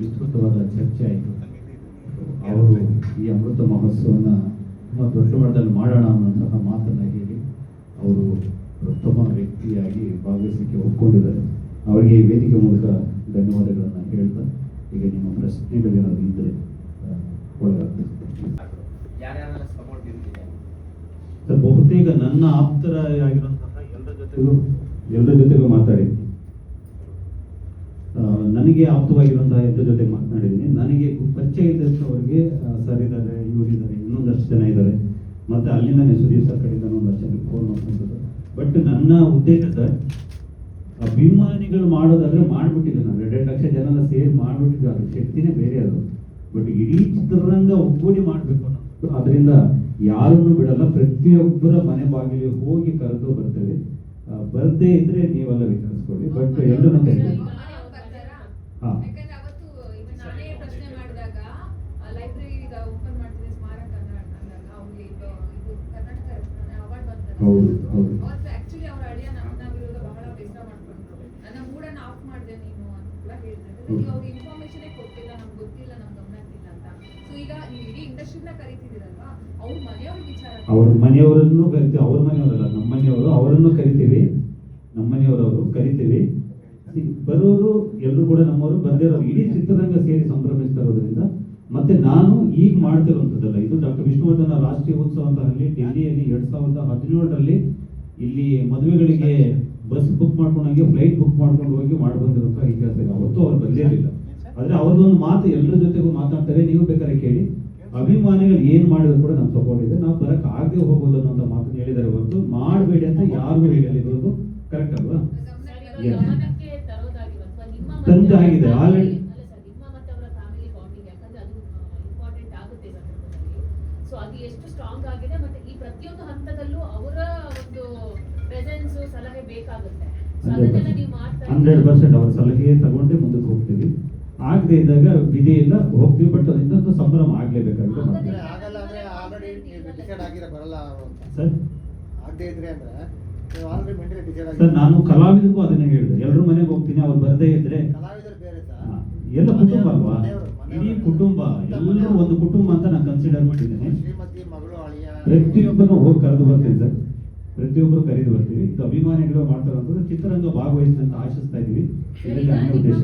ವಿಸ್ತೃತವಾದ ಚರ್ಚೆ ಆಯಿತು. ಅವರು ಈ ಅಮೃತ ಮಹೋತ್ಸವನ ತುಂಬ ದೊಡ್ಡ ಮಟ್ಟದಲ್ಲಿ ಮಾಡೋಣ ಅನ್ನೋಂತಹ ಮಾತನ್ನು ಹೇಳಿ ಅವರು ಉತ್ತಮ ವ್ಯಕ್ತಿಯಾಗಿ ಭಾಗವಹಿಸಲಿಕ್ಕೆ ಒಪ್ಕೊಂಡಿದ್ದಾರೆ. ಅವರಿಗೆ ಈ ವೇದಿಕೆ ಮೂಲಕ ಧನ್ಯವಾದಗಳನ್ನು ಹೇಳ್ತಾ, ಈಗ ನಿಮ್ಮ ಪ್ರಶ್ನೆಗಳೇನಾದ್ರು ಇದ್ದರೆ ಒಳ್ಳೆಯದಾಗ್ತದೆ. ಸರ್, ಬಹುತೇಕ ನನ್ನ ಆಪ್ತರಾಗಿರುವಂತಹ ಎಲ್ಲರ ಜೊತೆಗೂ ಮಾತಾಡಿದ್ದೀನಿ. ನನಗೆ ಆಪ್ತವಾಗಿರುವಂತಹ ಎಲ್ಲರ ಜೊತೆ ಮಾತನಾಡಿದ್ದೀನಿ. ನನಗೆ ಪರಿಚಯ ಇದ್ದವರಿಗೆ ಸರ್ ಇದ್ದಾರೆ, ಇವರಿದ್ದಾರೆ, ಇನ್ನೊಂದಷ್ಟು ಜನ ಇದ್ದಾರೆ. ಮತ್ತು ಅಲ್ಲಿಂದನೇ ಸುದೀಪ್ ಸರ್ ಕಡೆಯಿಂದ ಒಂದಷ್ಟು ಜನಕ್ಕೆ ಫೋನ್ ಮಾಡ್ಕೊಂಡ್ರು. ಬಟ್ ನನ್ನ ಉದ್ದೇಶ ಸರ್, ಅಭಿಮಾನಿಗಳು ಮಾಡೋದಾದ್ರೆ ಮಾಡಿಬಿಟ್ಟಿದ್ದೆ. ನಾನು 2 ಲಕ್ಷ ಜನ ಸೇರಿ ಮಾಡಿಬಿಟ್ಟಿದ್ದೆ. ಅದ್ರ ಶಕ್ತಿನೇ ಬೇರೆ ಅದು. ಬಟ್ ಇಡೀ ಚಿತ್ರರಂಗ ಒಗ್ಗೂಡಿ ಮಾಡಬೇಕು ಅನ್ನೋದು, ಅದರಿಂದ ಯಾರನ್ನು ಬಿಡಲ್ಲ. ಪ್ರತಿಯೊಬ್ಬರ ಮನೆ ಬಾಗಿಲಿಗೆ ಹೋಗಿ ಕರೆದು ಬರ್ತೇವೆ. ಬರ್ದೇ ಇದ್ರೆ ನೀವೆಲ್ಲ ವಿಚಾರಿಸ್ಕೊಳ್ಳಿ. ಬಟ್ ಎಲ್ಲರೂ ಕರೀತೀವಿ. ಹಾಂ, ನಾನೇ ಪ್ರಶ್ನೆ ಮಾಡಿದಾಗ ಲೈಬ್ರರಿ ಓಪನ್ ಮಾಡ್ತೀನಿ ಸ್ಮಾರಕ ಅಂದಾಗ ಅವ್ರಿಗೆ ಇದು ಕರ್ನಾಟಕ ಅವಾರ್ಡ್ ಬಂತಾರೆ. ಹೌದು ಹೌದು. ಅವತ್ತು ಆಕ್ಚುಲಿ ಅವ್ರ ಅಳಿಯ ನನ್ನ ವಿರುದ್ಧ ಬಹಳ ಬೇಸರ ಮಾಡ್ಕೊಂಡ್ರು. ನನ್ನ ಮೂಡನ್ನ ಆಫ್ ಮಾಡಿದೆ ನೀನು ಅಂತ ಕೂಡ ಹೇಳಿದ್ರೆ, ನೀವು ಅವ್ರಿಗೆ ಇನ್ಫಾರ್ಮೇಶನ್ ಕೊಟ್ಟಿಲ್ಲ, ನಮ್ಗೆ ಗೊತ್ತಿಲ್ಲ, ನಮ್ಗೆ ಗಮನಕ್ಕಿಲ್ಲ ಅಂತ. ಸೊ ಈಗ ನೀವು ಇಡೀ ಇಂಡಸ್ಟ್ರಿನ ಕರಿತಿದ್ದೀರಲ್ವಾ, ಅವ್ರ ಮನೆಯವ್ರ ವಿಚಾರ, ಅವ್ರ ಮನೆಯವರನ್ನು ಕರಿತೀವಿ. ಅವ್ರ ಮನೆಯವರಲ್ಲ, ನಮ್ಮ ಮನೆಯವರು, ಅವರನ್ನು ಕರಿತೀವಿ. ನಮ್ಮ ಮನೆಯವರವರು ಕರಿತೀವಿ. ಬರೋರು ಎಲ್ಲರೂ ಕೂಡ ನಮ್ಮವರು, ಬಂದಿರೋರು ಇಡೀ ಚಿತ್ರರಂಗ ಸೇರಿ ಸಂಭ್ರಮಿಸ್ತಾ ಇರೋದ್ರಿಂದ. ಮತ್ತೆ ನಾನು ಈಗ ಮಾಡ್ತಿರುವಂಥದ್ದಲ್ಲ, ಇದು ಡಾಕ್ಟರ್ ವಿಷ್ಣುವರ್ಧನ ರಾಷ್ಟ್ರೀಯ ಉತ್ಸವ ಅಂತ ಅಲ್ಲಿ ಡೆಲ್ಲಿಯಲ್ಲಿ 2017ರಲ್ಲಿ ಇಲ್ಲಿ ಮದುವೆಗಳಿಗೆ ಬಸ್ ಬುಕ್ ಮಾಡ್ಕೊಂಡಂಗೆ ಫ್ಲೈಟ್ ಬುಕ್ ಮಾಡ್ಕೊಂಡು ಹೋಗಿ ಮಾಡಿ ಬಂದಿರುವಂಥ ಇತಿಹಾಸ ಇದೆ. ಅವತ್ತು ಅವ್ರು ಬಂದಿರಲಿಲ್ಲ. ಆದರೆ ಅವ್ರದ್ದೊಂದು ಮಾತು ಎಲ್ಲರ ಜೊತೆಗೂ ಮಾತಾಡ್ತಾರೆ, ನೀವು ಬೇಕಾದ್ರೆ ಕೇಳಿ. ಅಭಿಮಾನಿಗಳು ಏನು ಮಾಡಿದ್ರು ಕೂಡ ನಮ್ಮ ಸಪೋರ್ಟ್ ಇದೆ. ನಾವು ಬರಕ್ಕೆ ಆಗದೆ ಹೋಗೋದು ಅನ್ನೋಂಥ ಮಾತನ್ನು ಹೇಳಿದ್ದಾರೆ ಹೊರತು ಮಾಡಬೇಡಿ ಅಂತ ಯಾರಿಗೂ ಹೇಳಿರೋದು ಕರೆಕ್ಟ್ ಅಲ್ವಾ? ತಂದಾಗಿದೆ ಆಲ್ರೆಡಿ. ಸೊ ಅದು ಎಷ್ಟು ಸ್ಟ್ರಾಂಗ್ ಆಗಿದೆ, ಮತ್ತೆ ಈ ಪ್ರತಿಯೊಂದು ಹಂತದಲ್ಲೂ ಅವರ ಒಂದು ಪ್ರೆಸೆನ್ಸ್, ಸಲಹೆ ಬೇಕಾಗುತ್ತೆ. 100% ಅವರ ಸಲಹೆ ತಗೊಂಡೇ ಮುಂದಕ್ಕೆ ಹೋಗ್ತೀವಿ. ಆಗದೆ ಇದ್ದಾಗ ವಿಧಿ ಇಲ್ಲ, ಹೋಗ್ತೀವಿ. ಬಟ್ ಅದೊಂದು ಸಂಭ್ರಮ ಆಗ್ಲೇಬೇಕಾಗುತ್ತೆ. ಸರ್, ನಾನು ಕಲಾವಿದರಿಗೂ ಅದನ್ನೇ ಹೇಳಿದೆ. ಎಲ್ಲರ ಮನೆಗೆ ಹೋಗ್ತೀನಿ, ಅವ್ರು ಬರದೇ ಇದ್ರೆ ಎಲ್ಲ ಕುಟುಂಬ ಅಲ್ವಾ, ಇಡೀ ಕುಟುಂಬ, ಎಲ್ಲರೂ ಒಂದು ಕುಟುಂಬ ಅಂತ ನಾನು ಕನ್ಸಿಡರ್ ಮಾಡಿದ್ದೇನೆ. ಪ್ರತಿಯೊಬ್ಬರನ್ನು ಹೋಗಿ ಕರೆದು ಬರ್ತೀವಿ ಸರ್, ಪ್ರತಿಯೊಬ್ಬರು ಕರೆದು ಬರ್ತೀವಿ. ಇದು ಅಭಿಮಾನಿಗಳು ಮಾಡ್ತಾರಂತದ್ದು ಚಿತ್ರರಂಗ ಭಾಗವಹಿಸಿ ಅಂತ ಆಶಿಸ್ತಾ ಇದೀವಿ. ಇದರಲ್ಲಿ ಅನ್ಯ ಉದ್ದೇಶ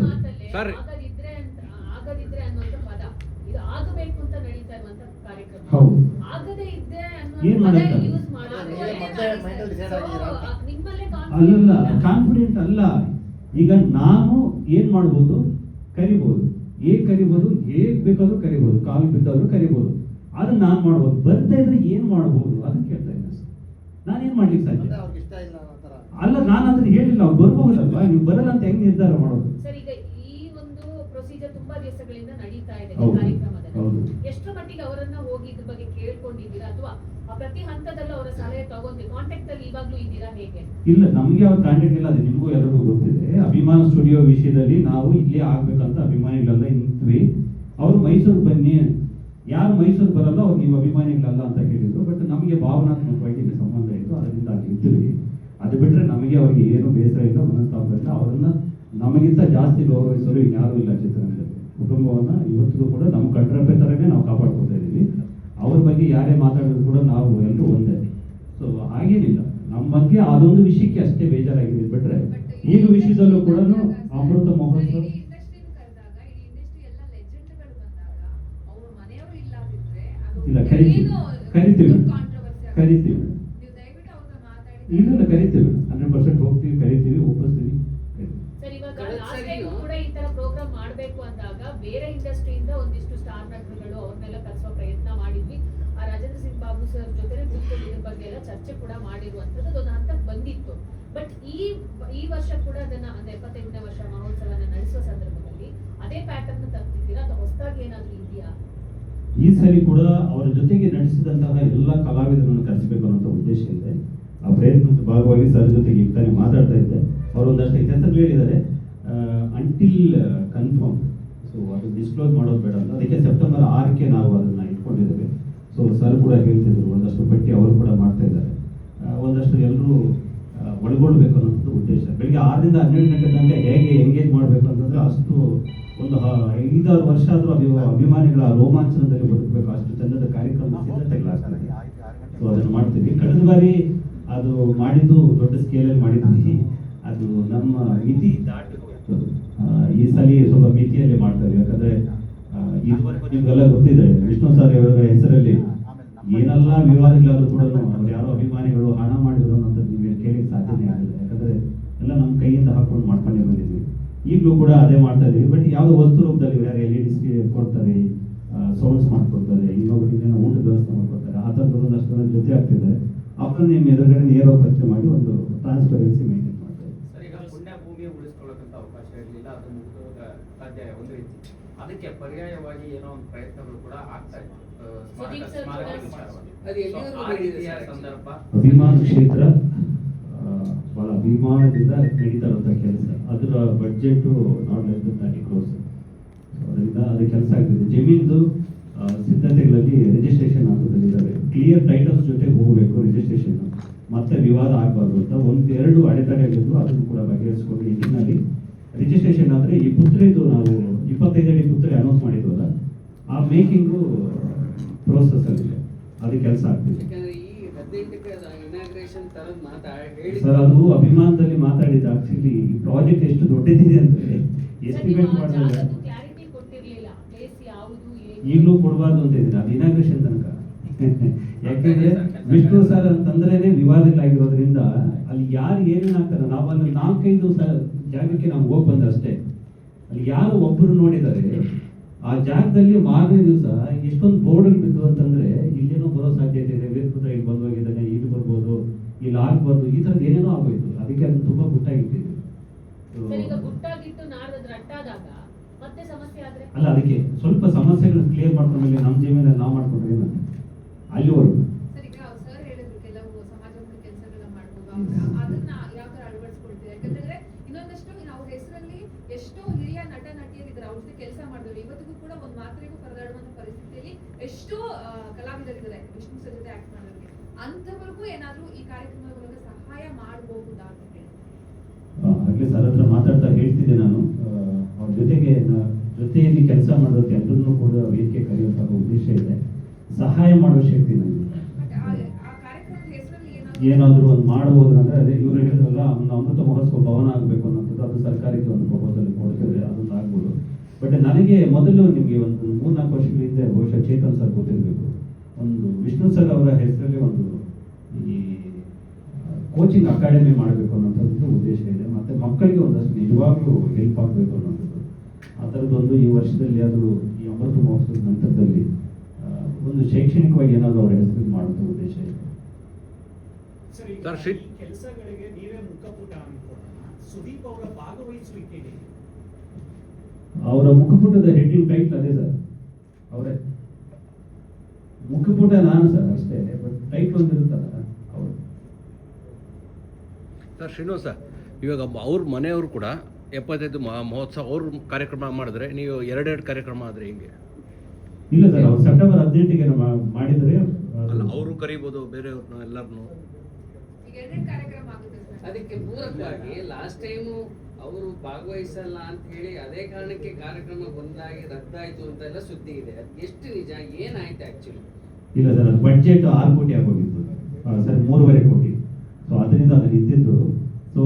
ಆಗದಿದ್ರೆ ಅನ್ನುವಂಥ ಪದ, ಇದು ಆಗಬೇಕು ಅಂತ ನಡೀತಾ ಇರುವಂತ ಕಾರ್ಯಕ್ರಮ. ಹೌದು, ಆಗದೇ ಇದ್ರೆ ಏನ್ ಮಾಡಕ್ಕೆ ಯೂಸ್ ಮಾಡೋದು ನಿಮ್ಮಲ್ಲೇ ಅಲ್ಲ, ಕಾನ್ಫಿಡೆಂಟ್ ಅಲ್ಲ. ಈಗ ನಾನು ಏನ್ ಮಾಡ್ಬೋದು, ಕರಿಬಹುದು, ಹೇಗ್ ಕರಿಬಹುದು, ಹೇಗ್ ಬೇಕಾದ್ರೂ ಕರಿಬಹುದು, ಕಾಲು ಬಿದ್ದಾದ್ರೂ ಕರಿಬಹುದು. ಆದ್ರೆ ನಾನ್ ಮಾಡ್ಬೋದು. ಬರ್ತಾ ಇದ್ರೆ ಏನ್ ಮಾಡಬಹುದು ಅದನ್ನ ಕೇಳ್ತಾ ಇದ್ದೀನಿ ಸರ್. ನಾನೇನ್ ಮಾಡ್ಲಿಕ್ಕೆ ಸಾಧ್ಯ? ಅಲ್ಲ, ನಾನು ಅದನ್ನ ಹೇಳಿಲ್ಲ. ಅವ್ರು ಬರ್ಬಹುದಲ್ವಾ, ನೀವು ಬರಲ್ಲ ಅಂತ ಹೆಂಗ್ ನಿರ್ಧಾರ ಮಾಡೋದು? ಸರ್, ಈಗ ಈ ಒಂದು ಪ್ರೊಸೀಜರ್ ತುಂಬಾ ದಿವಸಗಳಿಂದ ನಡೀತಾ ಇದೆ ಹೌದು, ಕಾರ್ಯಕ್ರಮದಲ್ಲಿ. ಹೌದು. ಎಷ್ಟರ ಮಟ್ಟಿಗೆ ಅವರನ್ನ ಹೋಗಿ ಇದ್ರ ಬಗ್ಗೆ ಕೇಳ್ಕೊಂಡಿದ್ದೀರಾ, ಅಥವಾ ಪ್ರತಿ ಹಂತದಲ್ಲೂ ಅವರ ಸಲಹೆ ತಗೊಂಡು ಕಾಂಟ್ಯಾಕ್ಟ್ ಅಲ್ಲಿ ಇವಾಗ್ಲೂ ಇದ್ದೀರಾ, ಹೇಗೆ? ಇಲ್ಲ, ನಮಗೆ ಅವ್ರ ಕಾಂಟ್ಯಾಕ್ಟ್ ಇಲ್ಲ. ಅದು ನಿಮಗೂ ಎಲ್ಲರಿಗೂ ಗೊತ್ತಿದೆ. ಅಭಿಮಾನ ಸ್ಟುಡಿಯೋ ವಿಷಯದಲ್ಲಿ ನಾವು ಇಲ್ಲಿ ಆಗ್ಬೇಕಂತ ಅಭಿಮಾನಿಗಳೆಲ್ಲ ನಿಂತ್ವಿ. ಅವ್ರು ಮೈಸೂರು ಬನ್ನಿ, ಯಾರು ಮೈಸೂರು ಬರಲ್ಲ ಅವ್ರು ನೀವು ಅಭಿಮಾನಿಗಳಲ್ಲ ಅಂತ ಹೇಳಿದ್ರು. ಬಟ್ ನಮಗೆ ಭಾವನಾತ್ಮಕವಾಗಿ ಇಲ್ಲಿ ಸಂಬಂಧ ಇತ್ತು, ಅದರಿಂದ ಅಲ್ಲಿ ಇದ್ವಿ. ಅದು ಬಿಟ್ರೆ ನಮಗೆ ಅವ್ರಿಗೆ ಏನು ಬೇಸರ ಇಲ್ಲ, ಮನಸ್ತಾಪ ಇಲ್ಲ. ಅವರನ್ನ ನಮಗಿಂತ ಜಾಸ್ತಿ ಗೌರವಿಸಲು ಇನ್ಯಾರೂ ಇಲ್ಲ ಚಿತ್ರರಂಗದಲ್ಲಿ. ಕುಟುಂಬವನ್ನ ಇವತ್ತಿಗೂ ಕೂಡ ನಮ್ಮ ಕಣ್ರಪ್ಪೆ ತರನೇ ನಾವು ಕಾಪಾಡ್ಕೊತಾ ಇದೀವಿ. ಅವ್ರ ಬಗ್ಗೆ ಯಾರೇ ಮಾತಾಡಿದ್ರು ಕೂಡ ನಾವು ಎಲ್ಲರೂ ಒಂದೇ. ಸೊ ಹಾಗೇನಿಲ್ಲ, ನಮ್ಮ ಬಗ್ಗೆ ಅದೊಂದು ವಿಷಯಕ್ಕೆ ಅಷ್ಟೇ ಬೇಜಾರಾಗಿದೆ. ಬಿಟ್ರೆ ಈಗ ವಿಷಯದಲ್ಲೂ ಕೂಡ ಅಮೃತ ಮಹೋತ್ಸವ ಇಲ್ಲ, ಕರಿತೀವಿ ಕರಿತೀವಿ ಕರಿತೀವಿ ಇಲ್ಲ 100% ಹೋಗ್ತೀವಿ, ಕರಿತೀವಿ, ಒಪ್ಪಿಸ್ತೀವಿ. ಸರ್, ಇವಾಗ ಇವಾಗ ಕಳೆದ ಲಾಸ್ಟ್ ಸರಿ ಟೈಮ್ ಕೂಡ ಈ ತರ ಪ್ರೋಗ್ರಾಮ್ ಮಾಡ್ಬೇಕು ಅಂದಾಗ ಬೇರೆ ಇಂಡಸ್ಟ್ರಿಯಿಂದ ಒಂದಿಷ್ಟು ಸ್ಟಾರ್ ನಟರುಗಳು ಅವ್ರನ್ನೆಲ್ಲ ಕರೆಸುವ ಪ್ರಯತ್ನ ಮಾಡಿದ್ವಿ. ಆ ರಾಜೇಂದ್ರ ಸಿಂಗ್ ಬಾಬು ಸರ್ ಜೊತೆ ಕೂತ್ಕೊಂಡು ಇದ್ರ ಬಗ್ಗೆ ಎಲ್ಲ ಚರ್ಚೆ ಕೂಡ ಮಾಡಿರುವಂತದ್ದು ಒಂದು ಹಂತಕ್ಕೆ ಬಂದಿತ್ತು. ಬಟ್ ಈ ವರ್ಷ ಕೂಡ ಅದನ್ನ ಅಂದ್ರೆ 75ನೇ ವರ್ಷ ಮಹೋತ್ಸವನ ನಡೆಸುವ ಸಂದರ್ಭದಲ್ಲಿ ಅದೇ ಪ್ಯಾಟರ್ನ್ ತರ್ತಿದ್ದೀರಾ ಅಥವಾ ಹೊಸದಾಗಿ ಏನಾದ್ರು ಇದೆಯಾ? ಈ ಸರಿ ಕೂಡ ಅವರ ಜೊತೆಗೆ ನಡೆಸಿದಂತಹ ಎಲ್ಲ ಕಲಾವಿದರನ್ನು ಕರೆಸಬೇಕು ಅನ್ನೋ ಉದ್ದೇಶ ಇದೆ. ಆ ಪ್ರಯತ್ನದ ಭಾಗವಾಗಿ ಸರ್ ಜೊತೆಗೆ ಈಗ ತಾನೇ ಮಾತಾಡ್ತಾ ಇದ್ದೆ. ಅವರು ಒಂದಷ್ಟು ಹೆಸರು ಹೇಳಿದ್ದಾರೆ, ಅಂಟಿಲ್ ಕನ್ಫರ್ಮ್. ಸೊ ಅದು ಡಿಸ್ಕ್ಲೋಸ್ ಮಾಡೋದು ಬೇಡ ಅಂತ, ಅದಕ್ಕೆ ಸೆಪ್ಟೆಂಬರ್ 6ಕ್ಕೆ ನಾವು ಅದನ್ನು ಇಟ್ಕೊಂಡಿದ್ದೇವೆ. ಸೊ ಸರ್ ಕೂಡ ಹೇಳ್ತಿದ್ರು, ಒಂದಷ್ಟು ಪಟ್ಟಿ ಅವರು ಕೂಡ ಮಾಡ್ತಾ ಇದ್ದಾರೆ. ಒಂದಷ್ಟು ಎಲ್ಲರೂ ಒಳಗೊಳ್ಬೇಕು ಅನ್ನೋದು ಉದ್ದೇಶ. ಬೆಳಿಗ್ಗೆ 6ರಿಂದ 12 ಗಂಟೆ ತನಕ ಹೇಗೆ ಎಂಗೇಜ್ ಮಾಡಬೇಕು ಅಂತಂದ್ರೆ ಅಷ್ಟು ಒಂದು 5-6 ವರ್ಷ ಆದರೂ ಅಭಿಮಾನಿಗಳ ರೋಮಾಂಚನದಲ್ಲಿ ಬದುಕಬೇಕು, ಅಷ್ಟು ಚಂದದ ಕಾರ್ಯಕ್ರಮ ಸಿದ್ಧತೆಗಳಾಗ್ತದೆ. ಸೊ ಅದನ್ನು ಮಾಡ್ತೀವಿ. ಕಳೆದ ಬಾರಿ ಅದು ಮಾಡಿದ್ದು ದೊಡ್ಡ ಸ್ಕೇಲಲ್ಲಿ ಮಾಡಿದ್ವಿ, ಅದು ನಮ್ಮ ಮಿತಿ ದಾಟಿ ಹೋಗಿತ್ತು. ಈ ಸಲ ಸ್ವಲ್ಪ ಮಿತಿಯಲ್ಲಿ ಮಾಡ್ತಾರೆ. ಯಾಕಂದ್ರೆ ಇದುವರೆಗೂ ನಿಮ್ಗೆಲ್ಲ ಗೊತ್ತಿದೆ, ವಿಷ್ಣು ಸರ್ ಅವರ ಹೆಸರಲ್ಲಿ ಏನೆಲ್ಲ ವಿವಾದಗಳಾದ್ರೂ ಕೂಡ ಅವ್ರು ಯಾರೋ ಅಭಿಮಾನಿಗಳು ಹಣ ಮಾಡಿದ್ರು ಅನ್ನೋದು ನೀವು ಕೇಳಿಕ್ಕೆ ಸಾಧ್ಯನೇ ಆಗಿಲ್ಲ. ಯಾಕಂದ್ರೆ ಎಲ್ಲ ನಮ್ಮ ಕೈಯಿಂದ ಹಾಕೊಂಡು ಮಾಡ್ಕೊಂಡೇ ಬಂದಿದ್ವಿ. ಈಗಲೂ ಕೂಡ ಅದೇ ಮಾಡ್ತಾ ಇದೀವಿ. ಬಟ್ ಯಾವುದೋ ವಸ್ತು ರೂಪದಲ್ಲಿ ಯಾರು LEDs ಕೊಡ್ತಾರೆ, ಸೌಂಡ್ಸ್ ಮಾಡ್ಕೊಡ್ತಾರೆ, ಇನ್ನೊಬ್ಬರಿಗೆ ಊಟದ ವ್ಯವಸ್ಥೆ ಮಾಡ್ಕೊಡ್ತಾರೆ, ಆ ಥರದ್ದು ಒಂದಷ್ಟು ಜೊತೆ ಆಗ್ತಿದ್ದಾರೆ. ಅವ್ರನ್ನ ನಿಮ್ಮ ಎದುರುಗಡೆ ನೇರವಾಗಿ ಖರ್ಚು ಮಾಡಿ ಒಂದು ಟ್ರಾನ್ಸ್ಪರೆನ್ಸಿ ಮೇಂಟೈನ್ ಮಾಡ್ತಾರೆ. ಸರ್, ಈಗ ಪುಣ್ಯ ಭೂಮಿ ಉಳಿಸ್ಕೊಳ್ಳೋಕ್ಕಂತ ಅವಕಾಶ ಇರಲಿಲ್ಲ, ಅದು ಮುಗಿದೋದ ಸಾಧ್ಯ ಒಂದು ರೀತಿ. ಅದಕ್ಕೆ ಪರ್ಯಾಯವಾಗಿ ಏನೋ ಒಂದು ಪ್ರಯತ್ನಗಳು ಕೂಡ ಆಗ್ತಾ ಇತ್ತು. ಸುದೀಪ್ ಸರ್ ಕೂಡ ಅದು ಎಲ್ಲಿವರೆಗೂ ಬಂದಿದೆ ಸರ್ ಸಂದರ್ಭ? ಅಭಿಮಾನ ಕ್ಷೇತ್ರ ಬಹಳ ಅಭಿಮಾನದಿಂದ ನಡೀತಾ ಇರುವಂಥ ಕೆಲಸ. ಅದರ budget not less than 30 crores. ಅದರಿಂದ ಅದು ಕೆಲಸ ಆಗ್ತಿದೆ. ಜಮೀನ್ದು ಸಿದ್ಧತೆಗಳಲ್ಲಿ ರಿಜಿಸ್ಟ್ರೇಷನ್ ಹಂತದಲ್ಲಿದ್ದಾವೆ. ಕ್ಲಿಯರ್ ಟೈಟಲ್ಸ್ ಜೊತೆ ಹೋಗಬೇಕು ರಿಜಿಸ್ಟ್ರೇಷನ್, ಮತ್ತೆ ವಿವಾದ ಆಗಬಾರ್ದು ಅಂತ 1-2 ಅಡೆತಡೆಗಳಿದ್ದು ಅದನ್ನು ಕೂಡ ಬಗೆಹರಿಸಿಕೊಂಡು ನಿಟ್ಟಿನಲ್ಲಿ ರಿಜಿಸ್ಟ್ರೇಷನ್ ಆದರೆ ಈ ಪುತ್ರಿದು ನಾವು 25 ಅಡಿ ಪುತ್ರಿ ಅನೌನ್ಸ್ ಮಾಡಿದ್ವಲ್ಲ, ಆ ಮೇಕಿಂಗು ಪ್ರೋಸೆಸ್ ಅಲ್ಲಿದೆ, ಅದು ಕೆಲಸ ಆಗ್ತಿದೆ. ಯಾಕಂದ್ರೆ ಈ 18ಕ್ಕೆ ಇನಾಗ್ರೇಷನ್ ತರದ ಹೇಳಿ ಸರ್, ಅದು ಅಭಿಮಾನದಲ್ಲಿ ಮಾತಾಡಿದ. ಆಕ್ಚುಲಿ ಈ ಪ್ರಾಜೆಕ್ಟ್ ಎಷ್ಟು ದೊಡ್ಡದಿದೆ ಅಂದ್ರೆ ಎಸ್ಟಿಮೇಟ್ ಮಾಡಿದ್ರೆ ಕ್ಲಾರಿಟಿ ಕೊಟ್ಟಿರ್ಲಿಲ್ಲ, ಪ್ಲೇಸ್ ಯಾವುದು ಏನು ಈಗಲೂ ಕೊಡಬಾರ್ದು ಅಂತ ಇದ್ದೀನಿ, ಅದು ಇನಾಗ್ರೇಷನ್ ತನಕ. ಯಾಕೆಂದ್ರೆ ವಿಷ್ಣು ಸರ್ ಅಂತಂದ್ರೇನೆ ವಿವಾದಗಳಾಗಿರೋದ್ರಿಂದ ಅಲ್ಲಿ ಯಾರು ಏನೇನು ಆಗ್ತಾರೆ, ನಾವು ಅಲ್ಲಿ 4-5 ಜಾಗಕ್ಕೆ ನಾವು ಹೋಗಿ ಬಂದ ಅಷ್ಟೇ. ಅಲ್ಲಿ ಯಾರು ಒಬ್ಬರು ನೋಡಿದ್ದಾರೆ, ಆ ಜಾಗದಲ್ಲಿ ಮಾರನೇ ದಿವಸ ಎಷ್ಟೊಂದು ಬೋರ್ಡ್ ಬಿದ್ದು ಅಂತಂದ್ರೆ ಇಲ್ಲೇನೋ ಬರೋ ಸಾಧ್ಯತೆ ಇದೆ, ವೀರಪುತ್ರ ಇಲ್ಲಿ ಬಂದು ಹೋಗಿದ್ದಾನೆ, ಇಲ್ಲಿ ಬರ್ಬೋದು, ಇಲ್ಲಿ ಆಗ್ಬಾರ್ದು, ಈ ಥರದ್ದು ಏನೇನೋ ಆಗೋಯ್ತು. ಅದಕ್ಕೆ ಅದು ತುಂಬಾ ಗುಟ್ಟಾಗಿಟ್ಟಿದೆ. ಸರ್, ಈಗ ಗುಟ್ಟಾಗಿಟ್ಟು ನಾಡ್ದು ರಟ್ಟಾದಾಗ ಮತ್ತೆ ಸಮಸ್ಯೆ ಆದ್ರೆ ಅಲ್ಲ, ಅದಕ್ಕೆ ಸ್ವಲ್ಪ ಸಮಸ್ಯೆಗಳನ್ನ ಕ್ಲಿಯರ್ ಮಾಡ್ಕೊಂಡ್ಮೇಲೆ ನಮ್ಮ ಜಮೀನಲ್ಲಿ ನಾವು ಮಾಡ್ಕೊಂಡ್ರೆ ಅಲ್ಲಿವರೆಗೂ. ಸರ್, ಈಗ ಸರ್ ಹೇಳಿದ್ರು ಕೆಲವು ಸಮಾಜಮುಖಿ ಕೆಲಸಗಳನ್ನ ಮಾಡ್ಬೋದು, ಅದನ್ನ ಯಾವ ತರ ಅಳವಡಿಸ್ಕೊಳ್ತೀವಿ? ಯಾಕಂದ್ರೆ ಇನ್ನೊಂದಷ್ಟು ಅವ್ರ ಹೆಸರಲ್ಲಿ ಎಷ್ಟೋ ಹಿರಿಯ ನಟ ನಟಿಯರಿದ್ದಾರೆ, ಅವ್ರ ಜೊತೆ ಕೆಲಸ ಮಾಡಿದ್ರು. ಇವತ್ತಿಗೂ ಕೂಡ ಒಂದು ಮಾತ್ರೆಗೂ ಪರದಾಡುವಂತ ಪರಿಸ್ಥಿತಿಯಲ್ಲಿ ಎಷ್ಟೋ ಕಲಾವಿದರಿದ್ದಾರೆ ವಿಷ್ಣು ಸರ್ ಜೊತೆ ಆಕ್ಟ್ ಮಾಡೋರಿಗೆ. ಅಂತವರೆಗೂ ಏನಾದ್ರೂ ಈ ಕಾರ್ಯಕ್ರಮದ ಮೂಲಕ ಸಹಾಯ ಮಾಡಬಹುದಾ ಅಂತ ಹೇಳಿ ಹಾಗೆ ಸರ್ ಹತ್ರ ಮಾತಾಡ್ತಾ ಹೇಳ್ತಿದ್ದೆ ನಾನು. ಅವ್ರ ಜೊತೆಯಲ್ಲಿ ಕೆಲಸ ಮಾಡೋದು ಎಲ್ಲರನ್ನೂ ಕೂಡ ವೇದಿಕೆ ಕರೆಯುವಂಥ ಉದ್ದೇಶ ಇದೆ. ಸಹಾಯ ಮಾಡುವ ಶಕ್ತಿ ನನಗೆ. ಏನಾದರೂ ಒಂದು ಮಾಡಬಹುದು ಅಂದ್ರೆ ಅದೇ ಇವ್ರು ಹೇಳಿದ್ರಲ್ಲ, ಒಂದು ಅಮೃತ ಮಹೋತ್ಸವ ಭವನ ಆಗಬೇಕು ಅನ್ನೋದು, ಅದು ಸರ್ಕಾರಕ್ಕೆ ಒಂದು ಪ್ರಪೋಸಲ್ ಕೊಡ್ತೇವೆ, ಅದೊಂದು ಆಗ್ಬೋದು. ಬಟ್ ನನಗೆ ಮೊದಲು ನಿಮಗೆ ಒಂದು 3-4 ವರ್ಷಗಳ ಹಿಂದೆ ಬಹುಶಃ ಚೇತನ್ ಸರ್ ಗೊತ್ತಿರಬೇಕು, ಒಂದು ವಿಷ್ಣು ಸರ್ ಅವರ ಹೆಸರಲ್ಲಿ ಒಂದು ಈ ಕೋಚಿಂಗ್ ಅಕಾಡೆಮಿ ಮಾಡಬೇಕು ಅನ್ನೋಂಥದ್ದು ಉದ್ದೇಶ ಇದೆ. ಮತ್ತೆ ಮಕ್ಕಳಿಗೆ ಒಂದಷ್ಟು ನಿಜವಾಗ್ಲೂ ಹೆಲ್ಪ್ ಆಗಬೇಕು ಅನ್ನೋಂಥದ್ದು, ಆ ಥರದ್ದೊಂದು ಈ ವರ್ಷದಲ್ಲಿ ಅದು ಈ ಅಮೃತ ಮಹೋತ್ಸವದ ನಂತರದಲ್ಲಿ ಒಂದು ಶೈಕ್ಷಣಿಕವಾಗಿ ಏನಾದರೂ ಅವರ ಹೆಸರಲ್ಲಿ ಮಾಡುವಂಥ ಉದ್ದೇಶ ಇದೆ. ಕೆಲಸಗಳಿಗೆ ನೀವೇ ಮುಖಪುಟ ಅನ್ಕೊಳ್ಳೋಣ. ಸುದೀಪ್ ಅವರ ಭಾಗವಹಿಸುವಿಕೆಗೆ ಅವರ ಮುಖಪುಟದ ಹೆಡ್ಡಿಂಗ್ ಟೈಟ್ಲ್ ಅದೇ ಸರ್, ಅವರೇ ಮುಖಪುಟ ನಾನು ಸರ್ ಅಷ್ಟೇ, ಬಟ್ ಟೈಟ್ಲ್ ಒಂದು ಇರುತ್ತಲ್ಲ ಅವರು. ಸರ್ ಶ್ರೀನಿವಾಸ, ಇವಾಗ ಅವ್ರ ಮನೆಯವರು ಕೂಡ 75 ಮಹೋತ್ಸವ ಅವ್ರ ಕಾರ್ಯಕ್ರಮ ಮಾಡಿದ್ರೆ ನೀವು 2 ಕಾರ್ಯಕ್ರಮ ಆದರೆ ಹಿಂಗೆ? ಇಲ್ಲ ಸರ್, ಅವ್ರು ಸೆಪ್ಟೆಂಬರ್ 18ಗೆ ಮಾಡಿದರೆ ಅಲ್ಲ, ಅವರು ಕರೀಬೋದು ಬೇರೆಯವ್ರನ್ನ ಎಲ್ಲರನ್ನು. ಈಗ 2 ಕಾರ್ಯಕ್ರಮ ಆಗುತ್ತೆ ಸರ್. ಅದಕ್ಕೆ ಪೂರಕವಾಗಿ ಲಾಸ್ಟ್ ಟೈಮು ಅವರು ಭಾಗವಹಿಸಲ್ಲ ಅಂತ ಹೇಳಿ ಅದೇ ಕಾರಣಕ್ಕೆ ಕಾರ್ಯಕ್ರಮ ಬಂದಾಗಿ ರದ್ದಾಯಿತು ಅಂತೆಲ್ಲ ಸುದ್ದಿ ಇದೆ. ಅದು ಎಷ್ಟು ನಿಜ, ಏನಾಯ್ತು ಆಕ್ಚುಲಿ? ಇಲ್ಲ ಸರ್, ಅದು ಬಡ್ಜೆಟ್ 6 ಕೋಟಿ ಆಗೋಗಿತ್ತು ಸರ್, 3.5 ಕೋಟಿ. ಸೊ ಅದರಿಂದ ಅದು ನಿಂತಿದ್ದು. ಸೊ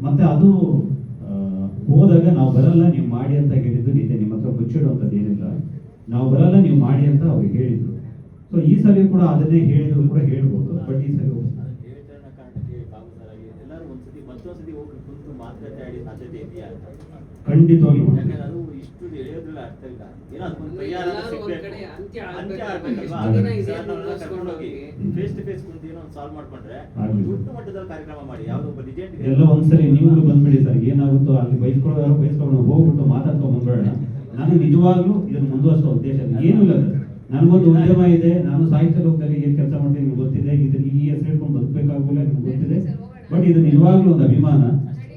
ಮತ್ತೆ ಅದು ಹೋದಾಗ ನಾವು ಬರಲ್ಲ ನೀವು ಮಾಡಿ ಅಂತ ಹೇಳಿದ್ದು ನಿಜ, ನಿಮ್ಮ ಹತ್ರ ಮುಚ್ಚಿಡುವಂಥದ್ದು ಏನಿಲ್ಲ, ನಾವು ಬರಲ್ಲ ನೀವು ಮಾಡಿ ಅಂತ ಅವ್ರಿಗೆ ಹೇಳಿದ್ರು. ಸೊ ಈ ಸಲ ಕೂಡ ಅದನ್ನೇ ಹೇಳಿದ್ರು ಕೂಡ ಹೇಳ್ಬೋದು. ಬಟ್ ಈ ಸಲ ಒಂದ್ಸತಿ ಮತ್ತೊಂದ್ಸತಿ ಹೋಗಿ ಕುಂತು ಮಾತುಕತೆ ಆಡಿ ಸಾಧ್ಯತೆ ಇದೆಯಾ ಅಂತ? ಖಂಡಿತವಾಗ್ಲೂ ಯಾಕಂದ್ರೆ ಅದು ಇಷ್ಟು ಎಳೆಯೋದ್ರಲ್ಲಿ ಅರ್ಥ ಇಲ್ಲ. ಏನೋ ಅದಕ್ಕೊಂದು ಪರಿಹಾರ ಎಲ್ಲರೂ ಒಂದ್ ಸಿಗ್ಬೇಕು. ಕಡೆ ಅಂತ್ಯ ಅಂತ್ಯ ಆಗ್ಬೇಕಲ್ವಾ? ಆಗ್ಬೇಕಲ್ವಾ? ಎಷ್ಟು ದಿನ ಇದೆ ಸರ್, ನಾವೆಲ್ಲ ಕರ್ಕೊಂಡು ಹೋಗಿ ಮುಂದುವರ್ಸ್ಕೊಂಡು ಫೇಸ್ ಟು ಫೇಸ್ ಕುಂತು ಏನೋ ಒಂದು ಸಾಲ್ವ್ ಮಾಡ್ಕೊಂಡ್ರೆ ಆಗ್ಲಿ. ದೊಡ್ಡ ಮಟ್ಟದಲ್ಲಿ ಕಾರ್ಯಕ್ರಮ ಮಾಡಿ ಯಾವುದೋ ಒಬ್ಬ ಲಿಜೆಂಡ್ ಎಲ್ಲ ಒಂದ್ಸರಿ ನೀವುಗಳು ಬಂದ್ಬಿಡಿ ಸರ್, ಏನಾಗುತ್ತೋ ಅಲ್ಲಿ ಬೈಸ್ಕೊಂಡು ಹೋಗ್ಬಿಟ್ಟು ಮಾತಾಡ್ಕೊಂಡು ಬಂದ್ಬೇಡ. ನನಗೆ ನಿಜವಾಗ್ಲೂ ಇದನ್ನು ಮುಂದುವರಿಸೋ ಉದ್ದೇಶ ಏನೂ ಇಲ್ಲ ಸರ್. ನನಗೊಂದು ಉದ್ಯಮ ಇದೆ, ನಾನು ಸಾಹಿತ್ಯ ಲೋಕದಲ್ಲಿ ಏನು ಕೆಲಸ ಮಾಡ್ತೀನಿ ನಿಮ್ಗೆ ಗೊತ್ತಿದೆ, ಇದನ್ನ ಈ ಹೆಸರು ಹೇಳ್ಕೊಂಡು ಬದುಕಬೇಕಾಗಿಲ್ಲ ನಿಮ್ಗೆ ಗೊತ್ತಿದೆ. ಬಟ್ ಇದು ನಿಜವಾಗ್ಲೂ ಒಂದು ಅಭಿಮಾನ.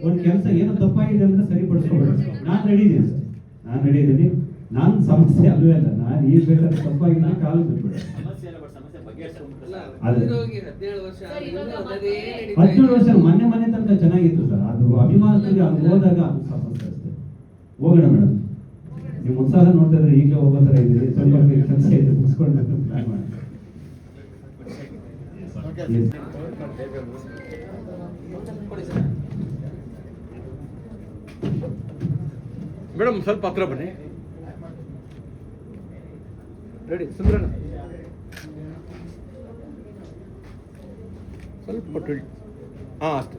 ಒಂದು ಕೆಲಸ ಏನೋ ತಪ್ಪಾಗಿದೆ ಅಂದ್ರೆ ಸರಿಪಡಿಸ್ಕೋಬೇಡಿ. ನಾನು ರೆಡಿ ಇದ್ದೀನಿ ಸರ್, ನಾನು ರೆಡಿ ಇದ್ದೀನಿ. ನಾನು ಸಮಸ್ಯೆ ಅಲ್ವೇ ಅಲ್ಲ, ನಾನು ಈಗ ಬೇಕಾದ್ರೆ ತಪ್ಪಾಗಿದ್ರೆ ಕಾಲು ಬಿಟ್ಬಿಡಿ. ಸಮಸ್ಯೆ ಇಲ್ಲ, ಬಟ್ ಸಮಸ್ಯೆ ಬಗೆಹರಿಸ್ಕೊಂಡ್ಬಿಟ್ರೆ ಅಲ್ಲ, ಅದೇ. ಬಂದಿರೋಗಿ 17 ವರ್ಷ ಸರ್, ಆದ್ಮೇಲೆ ಇವಾಗ ಅದೇ ಮತ್ತೆ ನಡೀತಾ 17 ವರ್ಷ ಇದೆ. ಮನೆ ತನಕ ಚೆನ್ನಾಗಿತ್ತು ಸರ್. ಅದು ಅಭಿಮಾನದಲ್ಲಿ ಅಲ್ಲಿ ಹೋದಾಗ ಅದು ಸಮಸ್ಯೆ ಅಷ್ಟೇ. ಹೋಗೋಣ ಮೇಡಮ್, ನೀವು ಉತ್ಸಾಹ ನೋಡ್ತಾ ಇದ್ರೆ ಈಗಲೇ ಹೋಗೋ ಥರ ಇದ್ದೀರಿ. ಸ್ವಲ್ಪ ಕೆಲಸ ಇದೆ, ಮುಗಿಸ್ಕೊಂಡು ಪ್ಲಾನ್ ಮಾಡಿ. Yes. ಮೇಡಮ್ ಸ್ವಲ್ಪ ಹತ್ರ ಬನ್ನಿ. ರೆಡಿ ಸುಂದ್ರಣ್ಣ, ಸ್ವಲ್ಪ ಟಿಲ್ಟ್. ಹಾಂ ಅಷ್ಟು.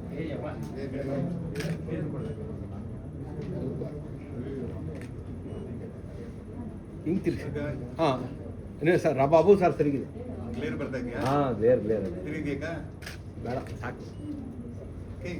ಹಿಂಗೆ ತಿರ್ಸಿ. ಹಾಂ ಇನ್ನೇನು ಸರ್, ಬಾಬು ಸರ್ ತಿರುಗಿದೆ. ಕ್ಲಿಯರ್ ಬರ್ತಾ ಇದೆಯಾ? ಹಾಂ ಕ್ಲಿಯರ್ ತಿರುಗಿದ್ಯಾ? ಬೇಡ ಸಾಕು. Okay.